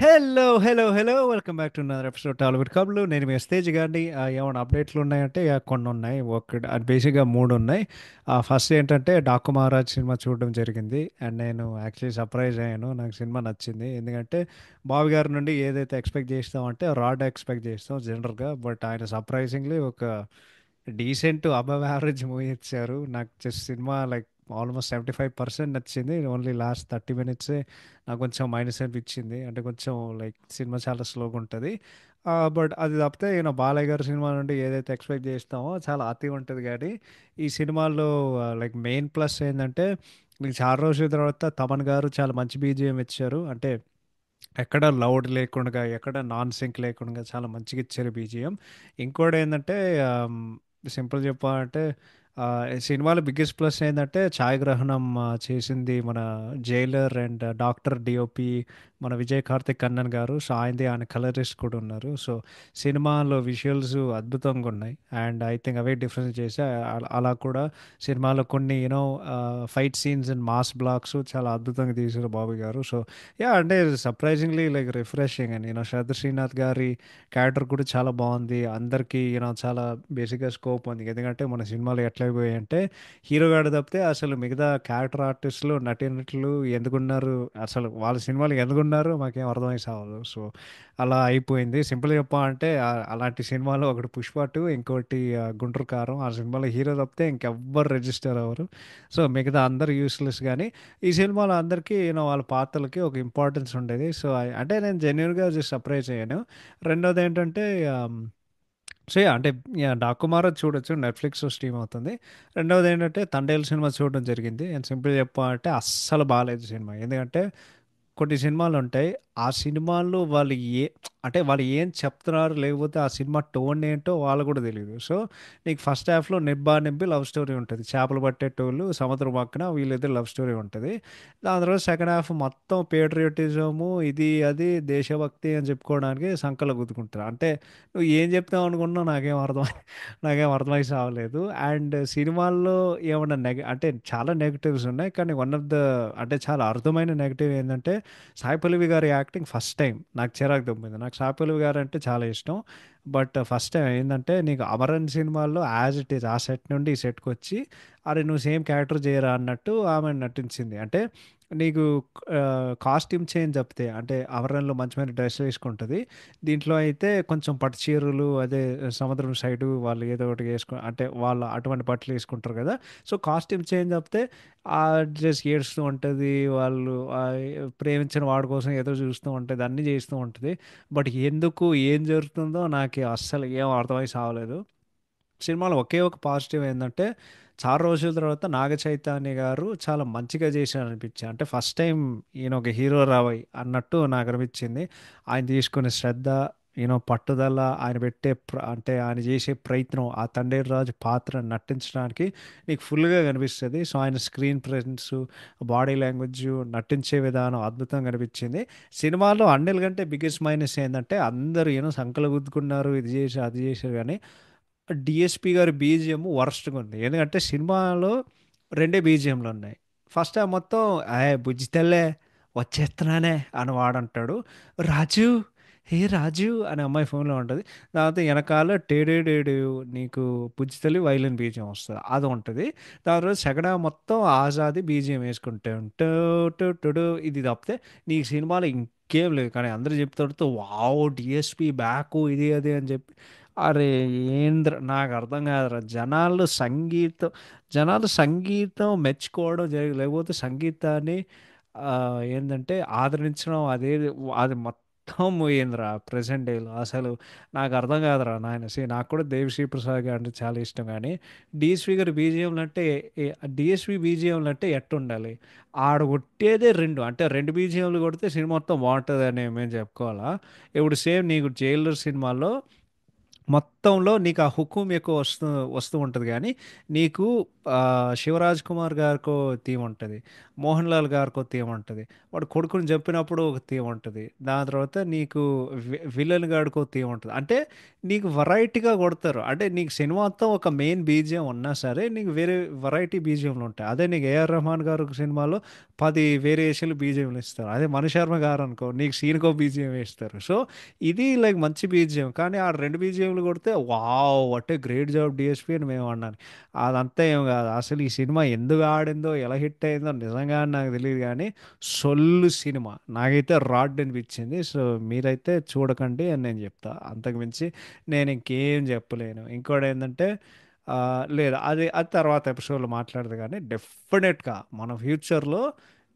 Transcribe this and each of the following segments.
Hello hello hello welcome back to another episode Tollywood కబుర్లు. నేను మీ తేజ్ గారిని. ఏమైనా అప్డేట్లు ఉన్నాయంటే కొన్ని ఉన్నాయి. ఒక అది బేసిక్గా మూడు ఉన్నాయి. ఫస్ట్ ఏంటంటే డాకు మహారాజ్ సినిమా చూడడం జరిగింది. అండ్ నేను యాక్చువల్లీ సర్ప్రైజ్ అయ్యాను. నాకు సినిమా నచ్చింది. ఎందుకంటే బాబు గారి నుండి ఏదైతే ఎక్స్పెక్ట్ చేస్తామంటే రాడ్ ఎక్స్పెక్ట్ చేస్తాం జనరల్గా. బట్ ఆయన సర్ప్రైజింగ్లీ ఒక డీసెంట్ అబవ్ యావరేజ్ మూవీ ఇచ్చారు. నాకు జస్ట్ సినిమా లైక్ ఆల్మోస్ట్ 75% నచ్చింది. ఓన్లీ లాస్ట్ 30 మినిట్సే నాకు కొంచెం మైనస్ అనిపించింది. అంటే కొంచెం లైక్ సినిమా చాలా స్లోగా ఉంటుంది. బట్ అది తప్పితే బాలయ్య గారి సినిమా నుండి ఏదైతే ఎక్స్పెక్ట్ చేస్తామో చాలా అతి ఉంటుంది. కానీ ఈ సినిమాలో లైక్ మెయిన్ ప్లస్ ఏంటంటే మీకు చాలా రోజుల తర్వాత తమన్ గారు చాలా మంచి బీజిఎం ఇచ్చారు. అంటే ఎక్కడ లౌడ్ లేకుండా, ఎక్కడ నాన్ సింక్ లేకుండా చాలా మంచిగా ఇచ్చారు బీజిఎం. ఇంకోటి ఏంటంటే సింపుల్ చెప్పాలంటే ఈ సినిమాలో బిగ్గెస్ట్ ప్లస్ ఏంటంటే ఛాయాగ్రహణం చేసింది మన జైలర్ అండ్ డాక్టర్ డిఓపి మన విజయ్ కార్తిక్ కన్నన్ గారు. సో ఆయన కలరిస్ట్ కూడా ఉన్నారు. సో సినిమాలో విజువల్స్ అద్భుతంగా ఉన్నాయి. And I think away difference చేసి అలా కూడా సినిమాలో కొన్ని fight scenes and mass blocks చాలా అద్భుతంగా తీశారు బాబు గారు. సో యా అంటే సర్ప్రైజింగ్లీ లైక్ రిఫ్రెషింగ్. అండ్ శ్రద్ధ శ్రీనాథ్ గారి క్యారెక్టర్ కూడా చాలా బాగుంది. అందరికీ చాలా బేసిక్గా స్కోప్ ఉంది. ఎందుకంటే మన సినిమాలు ఎట్లా అయిపోయాయంటే హీరో గాడు తప్పితే అసలు మిగతా క్యారెక్టర్ ఆర్టిస్టులు నటీనటులు ఎందుకున్నారు, అసలు వాళ్ళ సినిమాలు ఎందుకున్నారు మాకేం అర్థమై సావదు. సో అలా అయిపోయింది. సింపుల్ చెప్పాలంటే అలాంటి సినిమాలు ఒకటి పుష్ప టూ, ఇంకోటి గుంటూరు కారం. ఆ సినిమాలో హీరో తప్పితే ఇంకెవ్వరు రిజిస్టర్ అవ్వరు. సో మిగతా అందరు యూస్లెస్. కానీ ఈ సినిమాలో అందరికీ వాళ్ళ పాత్రలకి ఒక ఇంపార్టెన్స్ ఉండేది. సో అంటే నేను జెన్యున్గా జస్ట్ సర్ప్రైజ్ అయ్యాను. రెండోది ఏంటంటే సో అంటే డాకుమారా చూడొచ్చు, నెట్ఫ్లిక్స్ స్ట్రీమ్ అవుతుంది. రెండవది ఏంటంటే తండేల్ సినిమా చూడడం జరిగింది. నేను సింపుల్ చెప్పాలంటే అస్సలు బాగాలేదు సినిమా. ఎందుకంటే కొన్ని సినిమాలు ఉంటాయి. ఆ సినిమాల్లో వాళ్ళు అంటే వాళ్ళు ఏం చెప్తున్నారు, లేకపోతే ఆ సినిమా టోన్ ఏంటో వాళ్ళు కూడా తెలియదు. సో నీకు ఫస్ట్ హాఫ్లో నిబ్బా నిబ్బి లవ్ స్టోరీ ఉంటుంది. చేపలు పట్టేటోళ్ళు సముద్రం పక్కన వీళ్ళిద్దరు లవ్ స్టోరీ ఉంటుంది. దాని తర్వాత సెకండ్ హాఫ్ మొత్తం పేట్రియోటిజము ఇది అది దేశభక్తి అని చెప్పుకోవడానికి సంకలు గుద్దుకుంటారు. అంటే నువ్వు ఏం చెప్తావు అనుకున్నా నాకేం అర్థమై సావలేదు. అండ్ సినిమాల్లో ఏమన్నా అంటే చాలా నెగిటివ్స్ ఉన్నాయి. కానీ వన్ ఆఫ్ ద అంటే చాలా అర్థమైన నెగిటివ్ ఏంటంటే సాయి పల్లవి గారి యాక్టింగ్ ఫస్ట్ టైం నాకు చిరాకు దొబ్బింది. నాకు సాయి పల్లవి గారు అంటే చాలా ఇష్టం. బట్ ఫస్ట్ టైం ఏంటంటే నీకు అమరన్ సినిమాల్లో యాజ్ ఇట్ ఈస్ ఆ సెట్ నుండి ఈ సెట్కి వచ్చి అరే నువ్వు సేమ్ క్యారెక్టర్ చేయరా అన్నట్టు ఆమె నటించింది. అంటే నీకు కాస్ట్యూమ్ చేంజ్ తప్పితే అంటే అమరన్లో మంచి డ్రెస్ వేసుకుంటుంది. దీంట్లో అయితే కొంచెం పట్టు చీరలు అదే సముద్రం సైడు వాళ్ళు ఏదో ఒకటి అంటే వాళ్ళు అటువంటి బట్టలు వేసుకుంటారు కదా. సో కాస్ట్యూమ్ చేంజ్ తప్పితే ఆ డ్రెస్ ఏడుస్తూ ఉంటుంది. వాళ్ళు ప్రేమించిన వాడి కోసం ఏదో చూస్తూ ఉంటుంది, అన్నీ చేస్తూ ఉంటుంది. బట్ ఎందుకు ఏం జరుగుతుందో నాకు అస్సలు ఏం అర్థమై సావలేదు. సినిమాలో ఒకే ఒక పాజిటివ్ ఏంటంటే చాలా రోజుల తర్వాత నాగ చైతన్య గారు చాలా మంచిగా చేశారు అనిపించింది. అంటే ఫస్ట్ టైం ఈయన ఒక హీరో రావై అన్నట్టు నాకు అనిపించింది. ఆయన తీసుకునే శ్రద్ధ, పట్టుదల, ఆయన పెట్టే అంటే ఆయన చేసే ప్రయత్నం ఆ తండేరు రాజు పాత్ర నటించడానికి నీకు ఫుల్గా కనిపిస్తుంది. సో ఆయన స్క్రీన్ ప్రెజెన్స్, బాడీ లాంగ్వేజ్, నటించే విధానం అద్భుతంగా కనిపించింది. సినిమాలో అన్నిటికంటే బిగ్గెస్ట్ మైనస్ ఏంటంటే అందరూ సంకలు గుద్దుకున్నారు, ఇది చేశారు అది చేశారు. కానీ డిఎస్పి గారి బీజిఎం వరస్ట్గా ఉంది. ఎందుకంటే సినిమాలో రెండే బీజిఎంలు ఉన్నాయి. ఫస్ట్ ఆ మొత్తం బుజ్జితల్లే వచ్చేస్తున్నానే అని వాడంటాడు. రాజు, హే రాజు అని అమ్మాయి ఫోన్లో ఉంటుంది. తర్వాత వెనకాల టేడేడేడు నీకు బుజ్జితల్లి వైలిన్ బీజిఎం వస్తుంది, అది ఉంటుంది. దాని తర్వాత సెకండ్ హాఫ్ మొత్తం ఆజాది బీజిఎం వేసుకుంటే టూ టూ టూ టూ ఇది తప్పితే నీకు సినిమాలో ఇంకేం లేదు. కానీ అందరూ చెప్తాడుతో వావ్ డిఎస్పి బ్యాక్ ఇది అది అని చెప్పి అరే ఏంద్ర నాకు అర్థం కాదురా. జనాలు సంగీతం మెచ్చుకోవడం లేకపోతే సంగీతాన్ని ఆ, ఏంటంటే ఆదరించడం అది మొత్తం పోయిందిరా ప్రజెంట్ డేలో. అసలు నాకు అర్థం కాదురా నాయన. నాకు కూడా దేవిశ్రీ ప్రసాద్ గారు అంటే చాలా ఇష్టం. కానీ డిఎస్పి గారి బీజిఎంలు అంటే డిఎస్పి బీజిఎంలు అంటే ఎట్టుండాలి? ఆడ కొట్టేదే రెండు, అంటే రెండు బీజిఎంలు కొడితే సినిమా మొత్తం బాగుంటుంది అని మేము చెప్పుకోవాలా? ఇప్పుడు సేమ్ నీకు జైలర్ సినిమాలో మొత్తంలో నీకు ఆ హుకుం ఎక్కువ వస్తూ ఉంటుంది కానీ నీకు శివరాజ్ కుమార్ గారికో థీమ్ ఉంటుంది, మోహన్ లాల్ గారికో థీమ్ ఉంటుంది, వాడు కొడుకుని చెప్పినప్పుడు ఒక థీమ్ ఉంటుంది, దాని తర్వాత నీకు విలన్ గాడికో థీమ్ ఉంటుంది. అంటే నీకు వెరైటీగా కొడతారు. అంటే నీకు సినిమా అంతా ఒక మెయిన్ బీజియం ఉన్నా సరే నీకు వేరే వెరైటీ బీజియంలు ఉంటాయి. అదే నీకు ఏఆర్ రెహమాన్ గారు ఒక సినిమాలో 10 వేరియేషన్లు బీజియంలు ఇస్తారు. అదే మణిశర్మ గారు అనుకో నీకు సీన్కో బీజియం వేస్తారు. సో ఇది లైక్ మంచి బీజియం, కానీ ఆ రెండు బీజియంలు కొడితే wow what a great job DSP అని మేము అన్నాను. అదంతా ఏం కాదు. అసలు ఈ సినిమా ఎందుకు ఆడిందో ఎలా హిట్ అయిందో నిజంగా నాకు తెలియదు కానీ సొల్లు సినిమా నాకైతే రాడ్ అనిపించింది. సో మీరైతే చూడకండి అని నేను చెప్తా. అంతకుమించి నేను ఇంకేం చెప్పలేను. ఇంకోటి ఏంటంటే లేదు, అది తర్వాత ఎపిసోడ్లో మాట్లాడదు కానీ డెఫినెట్గా మన ఫ్యూచర్లో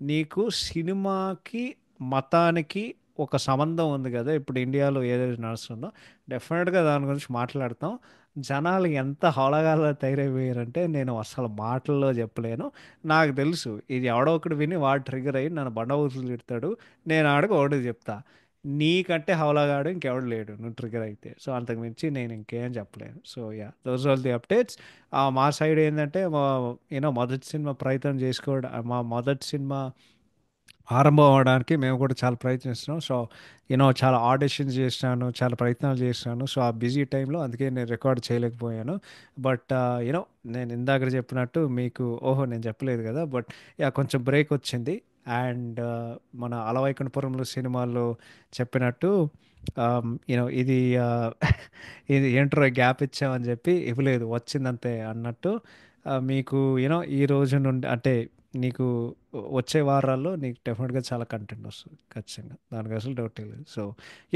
నీకు సినిమాకి మతానికి ఒక సంబంధం ఉంది కదా ఇప్పుడు ఇండియాలో ఏదైతే నడుస్తుందో, డెఫినెట్గా దాని గురించి మాట్లాడతాం. జనాలు ఎంత హోళగాల్లో తయారైపోయారంటే నేను అసలు మాటల్లో చెప్పలేను. నాకు తెలుసు ఇది ఎవడో ఒకడు విని వాడు ట్రిగర్ అయ్యి నన్ను బండబూతులు తిడతాడు, నేను ఆడకు ఒకటి చెప్తా, నీకంటే హౌలాగాడు ఇంకెవడు లేడు నువ్వు ట్రిగర్ అయితే. సో అంతకు మించి నేను ఇంకేం చెప్పలేను. So ya those all the updates. మా సైడ్ ఏంటంటే మా మొదటి సినిమా ప్రయత్నం చేసుకోవడం, మా మొదటి సినిమా ఆరంభం అవ్వడానికి మేము కూడా చాలా ప్రయత్నిస్తున్నాం. సో చాలా ఆడిషన్స్ చేసినాను, చాలా ప్రయత్నాలు చేసినాను. సో ఆ బిజీ టైంలో అందుకే నేను రికార్డ్ చేయలేకపోయాను. బట్ నేను ఇందాక చెప్పినట్టు మీకు నేను చెప్పలేదు కదా, బట్ యా కొంచెం బ్రేక్ వచ్చింది. అండ్ మన అలవైకుంఠపురంలో సినిమాల్లో చెప్పినట్టు ఇది ఇది ఏంట్రో గ్యాప్ ఇచ్చామని చెప్పి ఇవ్వలేదు, వచ్చిందంతే అన్నట్టు. మీకు ఈ రోజు నుండి అంటే నీకు వచ్చే వారాల్లో నీకు డెఫినెట్గా చాలా కంటెంట్ వస్తుంది ఖచ్చితంగా, దానికి అసలు డౌట్ లేదు. So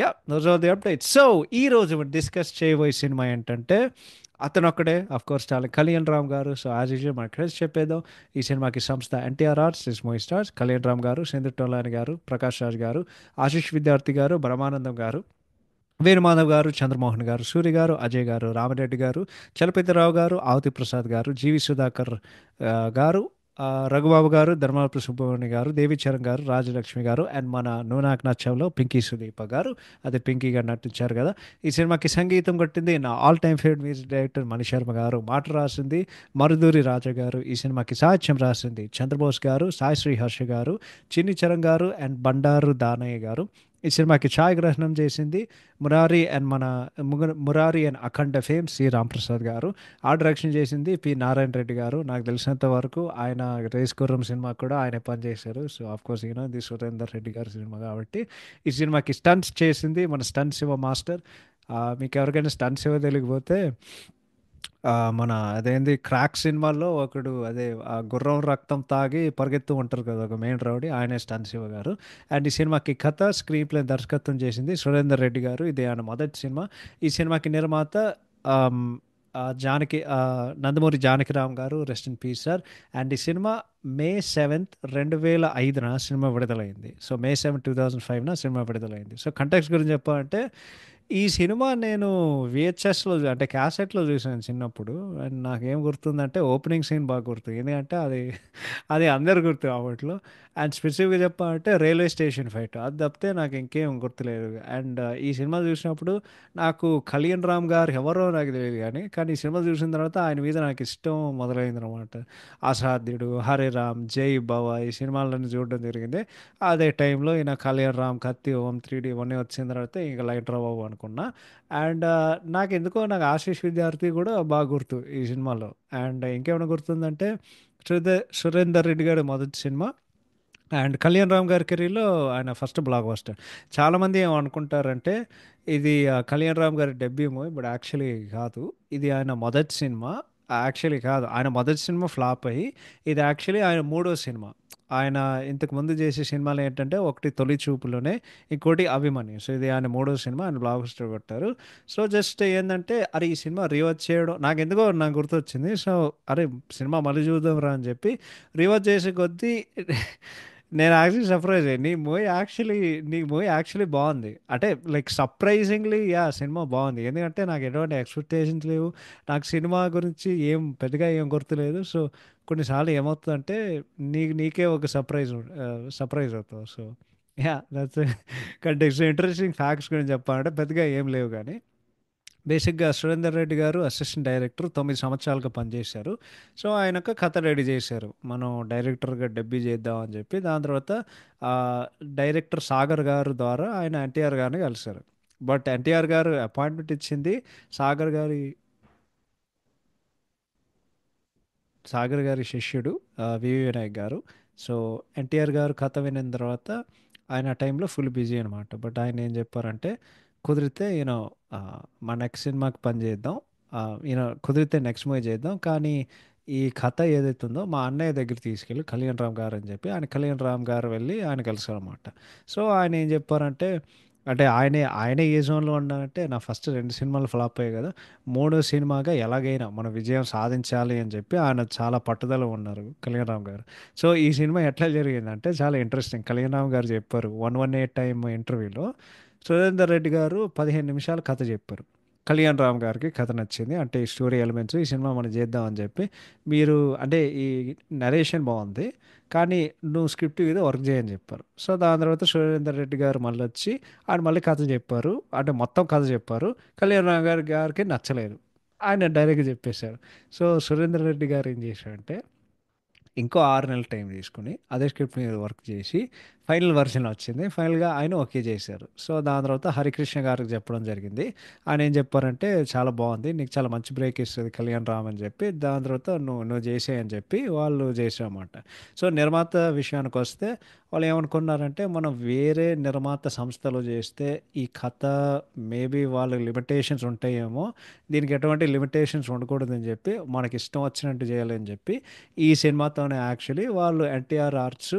ya those are the updates. So ఈ రోజు డిస్కస్ చేయబోయే సినిమా ఏంటంటే అతను ఒక్కడే అఫ్ కోర్స్ చాలా కళ్యాణ్ రామ్ గారు. సో యాజ్ యూజువల్ మన క్రెడిట్స్ చెప్పేద్దాం. ఈ సినిమాకి సంస్థ NTR arts, is movie stars Kalyan Ram గారు, సింధు టోలాని గారు, ప్రకాష్ రాజ్ గారు, ఆశిష్ విద్యార్థి గారు, బ్రహ్మానందం గారు, వేణుమాధవ్ గారు, చంద్రమోహన్ గారు, సూరి గారు, అజయ్ గారు, రామరెడ్డి గారు, చలపతిరావు గారు, ఆవతి ప్రసాద్ గారు, జీవి సుధాకర్ గారు, రఘుబాబు గారు, ధర్మాపురి సుబ్రహ్మణ్య గారు, దేవిచరణ్ గారు, రాజలక్ష్మి గారు, అండ్ మన నూనాక్ నచ్చంలో పింకీ సుదీప గారు, అదే పింకీ గారు నటించారు కదా. ఈ సినిమాకి సంగీతం కొట్టింది నా all time favourite music director Manisharma garu, మాట రాసింది మరుదూరి రాజా గారు, ఈ సినిమాకి సాహిత్యం రాసింది చంద్రబోస్ గారు, సాయి శ్రీహర్ష గారు, చిన్ని చరణ్ గారు అండ్ బండారు దానయ్య గారు. ఈ సినిమాకి ఛాయాగ్రహణం చేసింది Murari and Akhanda fame C Ramprasad garu. ఆ డైరెక్షన్ చేసింది పి నారాయణ రెడ్డి గారు. నాకు తెలిసినంత వరకు ఆయన రేస్ గుర్రం సినిమా కూడా ఆయన పనిచేశారు. సో ఆఫ్ కోర్స్ ఇది సురేందర్ రెడ్డి గారి సినిమా కాబట్టి. ఈ సినిమాకి స్టంట్స్ చేసింది మన స్టంట్ శివ మాస్టర్. మీకు ఎవరికైనా స్టంట్ శివ తెలియకపోతే మన అదేంది క్రాక్ సినిమాల్లో ఒకడు అదే గుర్రం రక్తం తాగి పరిగెత్తు ఉంటారు కదా ఒక మెయిన్ రౌడీ, ఆయనే స్టన్ శివ గారు. అండ్ ఈ సినిమాకి కథ స్క్రీన్ ప్లే దర్శకత్వం చేసింది సురేందర్ రెడ్డి గారు. ఇది ఆయన మొదటి సినిమా. ఈ సినిమాకి నిర్మాత ఆమ్, నందమూరి జానకిరామ్ గారు, rest in peace sir. And ఈ సినిమా మే 7th 2005 సినిమా విడుదలైంది. సో మే 7, 2005 సినిమా విడుదలైంది. సో కంటెక్స్ట్ గురించి చెప్పాలంటే ఈ సినిమా నేను విహెచ్ఎస్లో అంటే క్యాసెట్లో చూసాను చిన్నప్పుడు. అండ్ నాకేం గుర్తుందంటే ఓపెనింగ్ సీన్ బాగా గుర్తు, ఎందుకంటే అది అందరు గుర్తు అప్పట్లో. అండ్ స్పెసిఫిక్గా చెప్పాలంటే రైల్వే స్టేషన్ ఫైట్, అది తప్పితే నాకు ఇంకేం గుర్తులేదు. అండ్ ఈ సినిమా చూసినప్పుడు నాకు కళ్యాణ్ రామ్ గారు ఎవరో నాకు తెలియదు కానీ ఈ సినిమా చూసిన తర్వాత ఆయన మీద నాకు ఇష్టం మొదలైంది అనమాట. అసాధ్యుడు, హరే రామ్, జై బావా ఈ సినిమాలన్నీ చూడడం జరిగింది. అదే టైంలో ఈయన కళ్యాణ్ రామ్, కత్తి, ఓం 3D ఇవన్నీ వచ్చిన తర్వాత ఇంకా లైట్ రా బాబు అనుకున్నా. అండ్ నాకు ఆశీష్ విద్యార్థి కూడా బాగా గుర్తు ఈ సినిమాలో. అండ్ ఇంకేమైనా గుర్తుందంటే సురేందర్ రెడ్డి గారి మొదటి సినిమా అండ్ కళ్యాణ్ రామ్ గారి కెరీర్లో ఆయన ఫస్ట్ బ్లాక్ బస్టర్. చాలామంది ఏమనుకుంటారంటే ఇది కళ్యాణ్ రామ్ గారి డెబ్యూ మూవీ, బట్ యాక్చువల్లీ కాదు. ఇది ఆయన మొదటి సినిమా. యాక్చువల్లీ కాదు, ఆయన మొదటి సినిమా ఫ్లాప్ అయ్యి ఇది యాక్చువల్లీ ఆయన మూడో సినిమా. ఆయన ఇంతకు ముందు చేసే సినిమాలు ఏంటంటే ఒకటి తొలి చూపులోనే, ఇంకోటి అభిమన్యు. సో ఇది ఆయన మూడో సినిమా, ఆయన బ్లాక్ బస్టర్ కొట్టారు. సో జస్ట్ ఏంటంటే అరే ఈ సినిమా రీవాచ్ చేయడం నాకు ఎందుకో నాకు గుర్తొచ్చింది. సో అరే సినిమా మళ్ళీ చూద్దాం రా అని చెప్పి రీవాచ్ చేసే కొద్దీ నేను యాక్చువల్లీ సర్ప్రైజ్ అయ్యి నీ మూవీ యాక్చువల్లీ బాగుంది. అంటే లైక్ సర్ప్రైజింగ్లీ సినిమా బాగుంది. ఎందుకంటే నాకు ఎటువంటి ఎక్స్పెక్టేషన్స్ లేవు, నాకు సినిమా గురించి పెద్దగా ఏం గుర్తులేదు. సో కొన్నిసార్లు ఏమవుతుందంటే నీకే ఒక సర్ప్రైజ్ అవుతావు. సో దట్స్ కంటే ఇంట్రెస్టింగ్ ఫ్యాక్ట్స్ గురించి చెప్పాలంటే పెద్దగా ఏం లేవు కానీ బేసిక్గా సురేందర్ రెడ్డి గారు అసిస్టెంట్ డైరెక్టర్ 9 సంవత్సరాలుగా పనిచేశారు. సో ఆయనకు కథ రెడీ చేశారు, మనం డైరెక్టర్గా డబ్బీ చేద్దాం అని చెప్పి. దాని తర్వాత ఆ, డైరెక్టర్ సాగర్ గారు ద్వారా ఆయన ఎన్టీఆర్ గారిని కలిశారు. బట్ ఎన్టీఆర్ గారు అపాయింట్మెంట్ ఇచ్చింది సాగర్ గారి సాగర్ గారి శిష్యుడు వివి వినాయక్ గారు. సో ఎన్టీఆర్ గారు కథ వినిన తర్వాత ఆయన ఆ టైంలో ఫుల్ బిజీ అనమాట. బట్ ఆయన ఏం చెప్పారంటే, కుదిరితే మా నెక్స్ట్ సినిమాకి పని చేద్దాం, కుదిరితే నెక్స్ట్ మూవీ చేద్దాం, కానీ ఈ కథ ఏదైతే ఉందో మా అన్నయ్య దగ్గర తీసుకెళ్ళి కళ్యాణ్ రామ్ గారు అని చెప్పి, ఆయన కళ్యాణ్ రామ్ గారు వెళ్ళి ఆయన కలిసారు అనమాట. సో ఆయన ఏం చెప్పారంటే, అంటే ఆయనే ఏ జోన్లో ఉన్నారంటే, నా ఫస్ట్ 2 సినిమాలు ఫ్లాప్ అయ్యాయి కదా, మూడో సినిమాగా ఎలాగైనా మనం విజయం సాధించాలి అని చెప్పి ఆయన చాలా పట్టుదల ఉన్నారు కళ్యాణ్ రామ్ గారు. సో ఈ సినిమా ఎట్లా జరిగిందంటే చాలా ఇంట్రెస్టింగ్. కళ్యాణ్ రామ్ గారు చెప్పారు 118 టైమ్ ఇంటర్వ్యూలో, సురేందర్ రెడ్డి గారు 15 నిమిషాలు కథ చెప్పారు. కళ్యాణ్ రామ్ గారికి కథ నచ్చింది, అంటే ఈ స్టోరీ ఎలిమెంట్స్ ఈ సినిమా మనం చేద్దాం అని చెప్పి, మీరు అంటే ఈ నరేషన్ బాగుంది, కానీ నువ్వు స్క్రిప్ట్ మీద వర్క్ చేయని చెప్పారు. సో దాని తర్వాత సురేందర్ రెడ్డి గారు మళ్ళీ వచ్చి ఆయన మళ్ళీ కథ చెప్పారు, అంటే మొత్తం కథ చెప్పారు. కళ్యాణ్ రామ్ గారికి నచ్చలేదు, ఆయన డైరెక్ట్గా చెప్పేశారు. సో సురేందర్ రెడ్డి గారు ఏం చేశారంటే, ఇంకో 6 నెలలు టైం తీసుకుని అదే స్క్రిప్ట్ మీద వర్క్ చేసి ఫైనల్ వర్షన్ వచ్చింది. ఫైనల్గా ఆయన ఓకే చేశారు. సో దాని తర్వాత హరికృష్ణ గారికి చెప్పడం జరిగింది. ఆయన ఏం చెప్పారంటే, చాలా బాగుంది, నీకు చాలా మంచి బ్రేక్ ఇస్తుంది కళ్యాణ్ రామ్ అని చెప్పి, దాని తర్వాత నువ్వు నువ్వు చేసేయ్ అని చెప్పి వాళ్ళు చేసామన్నమాట. సో నిర్మాత విషయానికి వస్తే, వాళ్ళు ఏమనుకున్నారంటే, మనం వేరే నిర్మాత సంస్థలో చేస్తే ఈ కథ మేబీ వాళ్ళ లిమిటేషన్స్ ఉంటాయేమో, దీనికి ఎటువంటి లిమిటేషన్స్ ఉండకూడదని చెప్పి మనకి ఇష్టం వచ్చినట్టు చేయాలని చెప్పి ఈ సినిమాతోనే యాక్చువల్లీ వాళ్ళు ఎన్టీఆర్ ఆర్ట్స్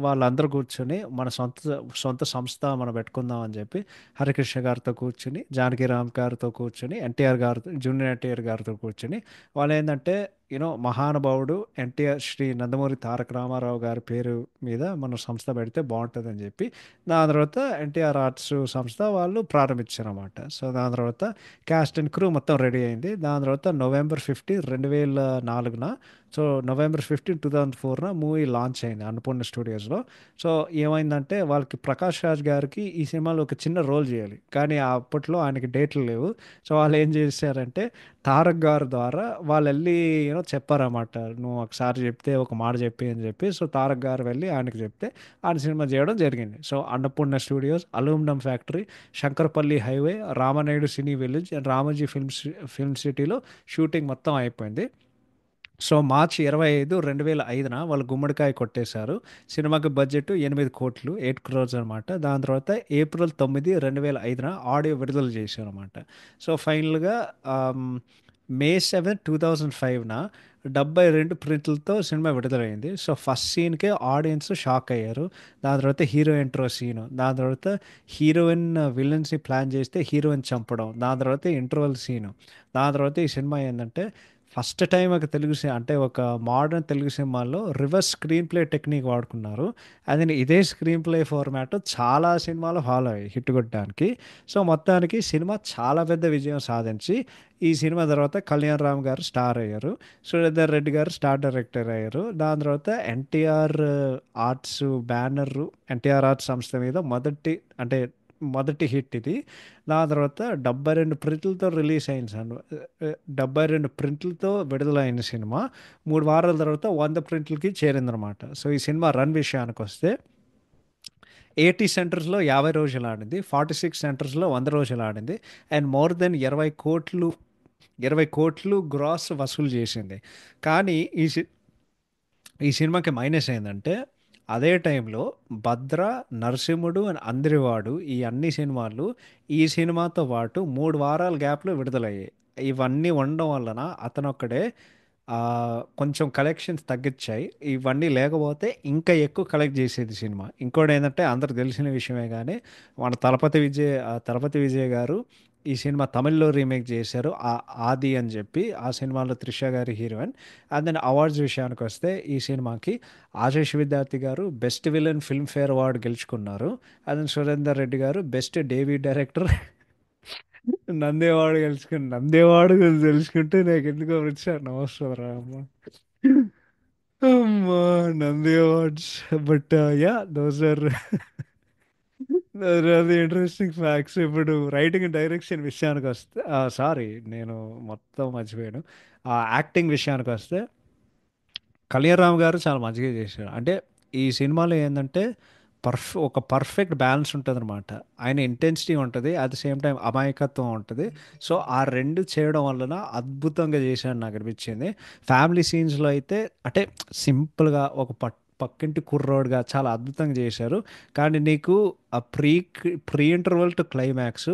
వాళ్ళందరూ కూర్చొని మన సొంత సొంత సంస్థ మనం పెట్టుకుందాం అని చెప్పి హరికృష్ణ గారితో కూర్చుని, జానకి రామ్ గారితో కూర్చొని, ఎన్టీఆర్ గారితో, జూనియర్ ఎన్టీఆర్ గారితో కూర్చొని, వాళ్ళు ఏంటంటే మహానుభావుడు ఎన్టీఆర్ శ్రీ నందమూరి తారక రామారావు గారి పేరు మీద మన సంస్థ పెడితే బాగుంటుందని చెప్పి, దాని తర్వాత ఎన్టీఆర్ ఆర్ట్స్ సంస్థ వాళ్ళు ప్రారంభించారు అన్నమాట. సో దాని తర్వాత క్యాస్ట్ అండ్ క్రూ మొత్తం రెడీ అయింది. దాని తర్వాత November 15, 2004, so November 15, 2004 movie launch అయింది అన్నపూర్ణ స్టూడియోస్లో. సో ఏమైందంటే, వాళ్ళకి ప్రకాష్ రాజ్ గారికి ఈ సినిమాలో ఒక చిన్న రోల్ చేయాలి, కానీ అప్పట్లో ఆయనకి డేట్లు లేవు. సో వాళ్ళు ఏం చేశారంటే, తారక్ గారి ద్వారా వాళ్ళు వెళ్ళి చెప్పారన్నమాట, నువ్వు ఒకసారి చెప్తే ఒక మాట చెప్పి అని చెప్పి. సో తారక్ గారు వెళ్ళి ఆయనకి చెప్తే ఆయన సినిమా చేయడం జరిగింది. So Annapurna studios, aluminium factory, Shankarpally highway, Rama Naidu cine village and Ramoji film సిటీలో షూటింగ్ మొత్తం అయిపోయింది. సో March 25, 2005 వాళ్ళు గుమ్మడికాయ కొట్టేశారు. సినిమాకి బడ్జెట్ 8 కోట్లు, 8 crores అనమాట. దాని తర్వాత April 9, 2005 ఆడియో విడుదల చేశారు అనమాట. సో ఫైనల్గా May 7, 2005 72 ప్రింట్లతో సినిమా విడుదలైంది. సో ఫస్ట్ సీన్కే ఆడియన్స్ షాక్ అయ్యారు. దాని తర్వాత హీరో ఎంట్రో సీను, దాని తర్వాత హీరోయిన్ విలన్స్ని ప్లాన్ చేస్తే హీరోయిన్ చంపడం, దాని తర్వాత ఇంటర్వల్ సీను, దాని తర్వాత ఈ సినిమా ఏంటంటే, ఫస్ట్ టైం ఒక అంటే ఒక మోడర్న్ తెలుగు సినిమాల్లో రివర్స్ స్క్రీన్ ప్లే టెక్నిక్ వాడుకున్నారు. అది ఇదే స్క్రీన్ ప్లే ఫార్మాట్ చాలా సినిమాలు ఫాలో అయ్యాయి హిట్ కొట్టడానికి. సో మొత్తానికి సినిమా చాలా పెద్ద విజయం సాధించి, ఈ సినిమా తర్వాత కళ్యాణ్ రామ్ గారు స్టార్ అయ్యారు, సురేందర్ రెడ్డి గారు స్టార్ డైరెక్టర్ అయ్యారు. దాని తర్వాత NTR arts banner, NTR arts సంస్థ మీద మొదటి హిట్ ఇది. దాని తర్వాత 72 ప్రింట్లతో రిలీజ్ అయింది సార్, 72 ప్రింట్లతో విడుదలైన సినిమా 3 వారాల తర్వాత 100 ప్రింట్లకి చేరిందనమాట. సో ఈ సినిమా రన్ విషయానికి వస్తే, 80 సెంటర్స్లో 50 రోజులు ఆడింది, 46 సెంటర్స్లో 100 రోజులు ఆడింది, అండ్ మోర్ దెన్ 20 కోట్లు గ్రాస్ వసూలు చేసింది. కానీ ఈ సినిమాకి మైనస్ ఏంటంటే, అదే టైంలో భద్ర, నరసింహుడు అండ్ అందరివాడు, ఈ అన్ని సినిమాలు ఈ సినిమాతో పాటు 3 వారాల గ్యాప్లో విడుదలయ్యాయి. ఇవన్నీ ఉండడం వలన అతనొక్కడే ఆ, కొంచెం కలెక్షన్స్ తగ్గించాయి. ఇవన్నీ లేకపోతే ఇంకా ఎక్కువ కలెక్ట్ చేసేది సినిమా. ఇంకోటి ఏంటంటే, అందరికి తెలిసిన విషయమే, కానీ మన తలపతి విజయ్ గారు ఈ సినిమా తమిళ్లో రీమేక్ చేశారు, ఆది అని చెప్పి. ఆ సినిమాలో త్రిష గారి హీరోయిన్. అండ్ దెన్ అవార్డ్స్ విషయానికి వస్తే, ఈ సినిమాకి ఆశీష్ విద్యార్థి గారు బెస్ట్ విలన్ ఫిల్మ్ఫేర్ అవార్డు గెలుచుకున్నారు. అండ్ దెన్ సురేందర్ రెడ్డి గారు బెస్ట్ డేబ్యూ డైరెక్టర్ నందేవాడు తెలుసుకుంటే నాకు ఎందుకో వచ్చాను అవసరం రా అమ్మ. అమ్మా, Nandi awards. But ya, those are అది ఇంట్రెస్టింగ్ ఫ్యాక్ట్స్. ఇప్పుడు రైటింగ్ అండ్ డైరెక్షన్ విషయానికి వస్తే సారీ, నేను మొత్తం మర్చిపోయాను. యాక్టింగ్ విషయానికి వస్తే కళ్యాణ్ రామ్ గారు చాలా మంచిగా చేశారు. అంటే ఈ సినిమాలో ఏంటంటే ఒక పర్ఫెక్ట్ బ్యాలెన్స్ ఉంటుంది అనమాట. ఆయన ఇంటెన్సిటీ ఉంటుంది, అట్ ద సేమ్ టైం అమాయకత్వం ఉంటుంది. సో ఆ రెండు చేయడం వలన అద్భుతంగా చేశాడు నాకు అనిపించింది. ఫ్యామిలీ సీన్స్లో అయితే అంటే సింపుల్గా ఒక పక్కింటి కుర్రోడ్గా చాలా అద్భుతంగా చేశారు. కానీ నీకు ఆ pre interval to climax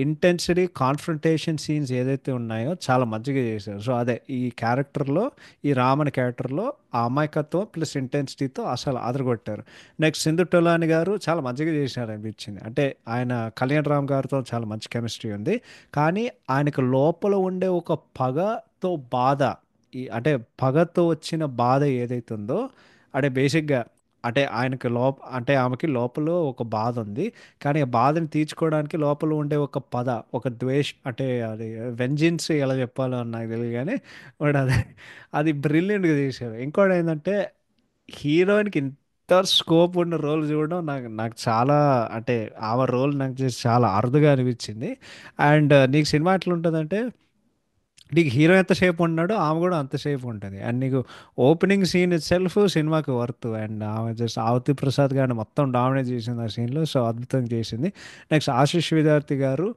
intensity confrontation scenes ఏదైతే ఉన్నాయో చాలా మంచిగా చేశారు. సో అదే ఈ క్యారెక్టర్లో, ఈ రామన్ క్యారెక్టర్లో ఆ అమాయకత్వం ప్లస్ ఇంటెన్సిటీతో అసలు అదరగొట్టారు. నెక్స్ట్ సింధు టొలాని గారు చాలా మంచిగా చేశారు అనిపించింది. అంటే ఆయన కళ్యాణ్ రామ్ గారితో చాలా మంచి కెమిస్ట్రీ ఉంది. కానీ ఆయనకు లోపల ఉండే ఒక పగతో బాధ, అంటే పగతో వచ్చిన బాధ ఏదైతే ఉందో, అంటే బేసిక్గా అంటే ఆయనకి అంటే ఆమెకి లోపల ఒక బాధ ఉంది. కానీ ఆ బాధని తీర్చుకోవడానికి లోపల ఉండే ఒక ఒక అంటే అది వెంజిన్స్ ఎలా చెప్పాలో అని నాకు తెలియదు కానీ వాడు అది బ్రిలియంట్గా చేశారు. ఇంకోటి ఏంటంటే హీరోయిన్కి ఇంత స్కోప్ ఉన్న రోల్ చూడడం నాకు నాకు చాలా, అంటే ఆమె రోల్ నాకు చేసి చాలా అరుదుగా అనిపించింది. అండ్ నీకు సినిమా ఎట్లా ఉంటుందంటే నీకు హీరో ఎంతసేపు ఉన్నాడో ఆమె కూడా అంతసేపు ఉంటుంది. అండ్ నీకు ఓపెనింగ్ సీన్ ఇట్ సెల్ఫ్ సినిమాకి వర్త్. అండ్ ఆమె జస్ట్ ఆవతి ప్రసాద్ గారిని మొత్తం డామినేట్ చేసింది ఆ సీన్లో. సో అద్భుతంగా చేసింది. నెక్స్ట్ ఆశిష్ విద్యార్థి గారు,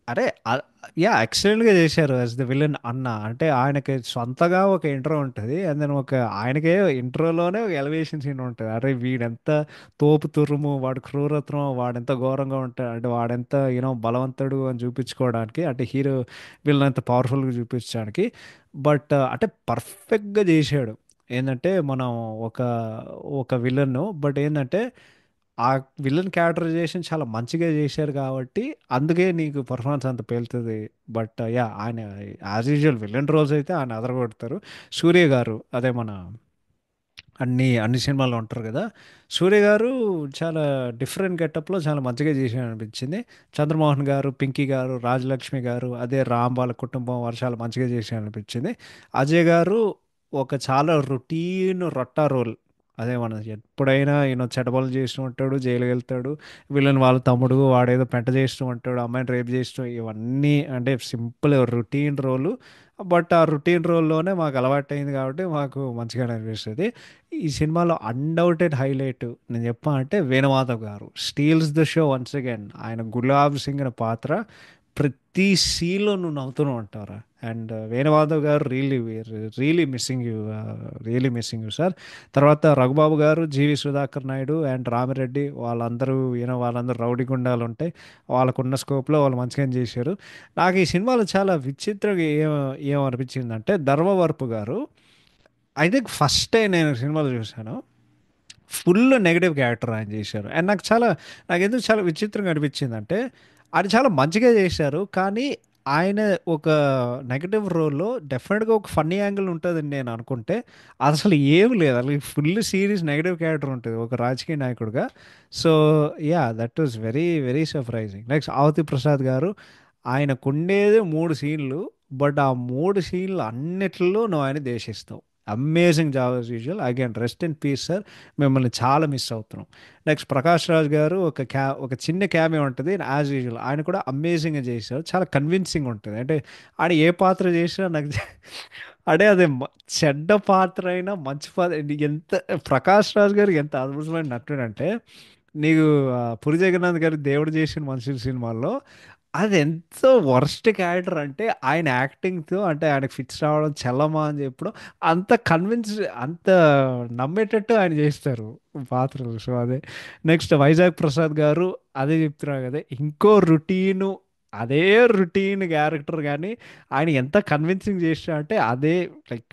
అరే యా ఎక్సలెంట్గా చేశారు యాజ్ ద విలన్ అన్న. అంటే ఆయనకి సొంతగా ఒక ఇంట్రో ఉంటుంది, అండ్ దెన్ ఆయనకే ఇంట్రోలోనే ఒక ఎలివేషన్ సీన్ ఉంటుంది. అరే వీడెంత తోపు తురుము, వాడు క్రూరత్వం, వాడెంత ఘోరంగా ఉంటాడు, అంటే వాడెంత బలవంతుడు అని చూపించుకోవడానికి, అంటే హీరో వీళ్ళని ఎంత పవర్ఫుల్గా చూపించడానికి. బట్ అంటే పర్ఫెక్ట్గా చేశాడు. ఏంటంటే మనం ఒక ఒక విలన్, బట్ ఏంటంటే ఆ విలన్ క్యారెక్టరైజేషన్ చాలా మంచిగా చేశారు కాబట్టి అందుకే నీకు పర్ఫార్మెన్స్ అంత పేలుతుంది. బట్ యా ఆయన యాజ్ యూజువల్ విలన్ రోల్స్ అయితే ఆయన అదరగొడతారు. సూర్య గారు అదే మన అన్ని సినిమాల్లో ఉంటారు కదా. సూర్య గారు చాలా డిఫరెంట్ గెటప్లో చాలా మంచిగా చేశారు అనిపించింది. చంద్రమోహన్ గారు, పింకీ గారు, రాజలక్ష్మి గారు, అదే రామ్ వాళ్ళ కుటుంబం వారు చాలా మంచిగా చేశారు అనిపించింది. అజయ్ గారు ఒక చాలా రొటీన్ రొట్టా రోల్. అదే మన ఎప్పుడైనా చెడబలు చేస్తూ ఉంటాడు, జైలుకి వెళ్తాడు, వీళ్ళని వాళ్ళ తమ్ముడు వాడేదో పెంట చేస్తూ ఉంటాడు, అమ్మాయిని రేపు చేస్తూ, ఇవన్నీ అంటే సింపుల్ రొటీన్ రోలు. బట్ ఆ రొటీన్ రోల్లోనే మాకు అలవాటైంది కాబట్టి మాకు మంచిగానే అనిపిస్తుంది. ఈ సినిమాలో అన్డౌటెడ్ హైలైట్ నేను చెప్పాలంటే Venumadhav garu steals the show once again. ఆయన గులాబ్ సింగ్ అనే పాత్ర ప్రతి సీన్లో నువ్వు నవ్వుతూనే ఉంటారా. అండ్ వేణుమాధవ్ గారు really missing you, really missing you sir. తర్వాత రఘుబాబు గారు, జీవి సుధాకర్ నాయుడు అండ్ రామిరెడ్డి వాళ్ళందరూ వాళ్ళందరూ రౌడీ గుండాలు ఉంటాయి, వాళ్ళకున్న స్కోప్లో వాళ్ళు మంచిగా చేశారు. నాకు ఈ సినిమాలో చాలా విచిత్రంగా ఏమనిపించిందంటే ధర్మవరపు గారు, ఐ థింక్ ఫస్ట్ టైం నేను సినిమాలో చూశాను ఫుల్ నెగిటివ్ క్యారెక్టర్ ఆయన చేశారు. అండ్ నాకు ఎందుకు చాలా విచిత్రంగా అనిపించింది అంటే ఆయన చాలా మంచిగా చేశారు, కానీ ఆయన ఒక నెగటివ్ రోల్లో డెఫినెట్గా ఒక ఫన్నీ యాంగిల్ ఉంటుందని నేను అనుకుంటే అది అసలు ఏం లేదు. అసలు ఫుల్ సీరియస్ నెగటివ్ క్యారెక్టర్ ఉంటుంది ఒక రాజకీయ నాయకుడిగా. So ya that was very very surprising. Next ఆవతి ప్రసాద్ గారు, ఆయనకుండేది 3 సీన్లు, బట్ ఆ 3 సీన్లు అన్నిట్లో నువ్వు ఆయన దేశిస్తావు. Amazing job as usual. Again rest in peace sir, మిమ్మల్ని చాలా మిస్ అవుతున్నాం. నెక్స్ట్ ప్రకాష్ రాజ్ గారు ఒక చిన్న క్యామియో ఉంటుంది యాజ్ యూజువల్, ఆయన కూడా అమేజింగ్గా చేశారు, చాలా కన్విన్సింగ్ ఉంటుంది. అంటే ఆయన ఏ పాత్ర చేసినా నాకు అంటే అదే చెడ్డ పాత్ర అయినా మంచి పాత్ర, ఎంత ప్రకాష్ రాజ్ గారు ఎంత అద్భుతమైన నటుడు అంటే నీకు పురి జగన్నాథ్ గారు దేవుడు చేసిన మనుషుల సినిమాల్లో అది ఎంతో వర్స్ట్ క్యారెక్టర్ అంటే ఆయన యాక్టింగ్తో, అంటే ఆయనకు ఫిట్స్ రావడం చల్లమా అని చెప్పడం, అంత నమ్మేటట్టు ఆయన చేస్తారు పాత్రలు. సో అదే. నెక్స్ట్ వైజాగ్ ప్రసాద్ గారు, అదే చెప్తున్నారు కదా, ఇంకో రొటీను, అదే రొటీన్ క్యారెక్టర్ కానీ ఆయన ఎంత కన్విన్సింగ్ చేసినా అంటే అదే లైక్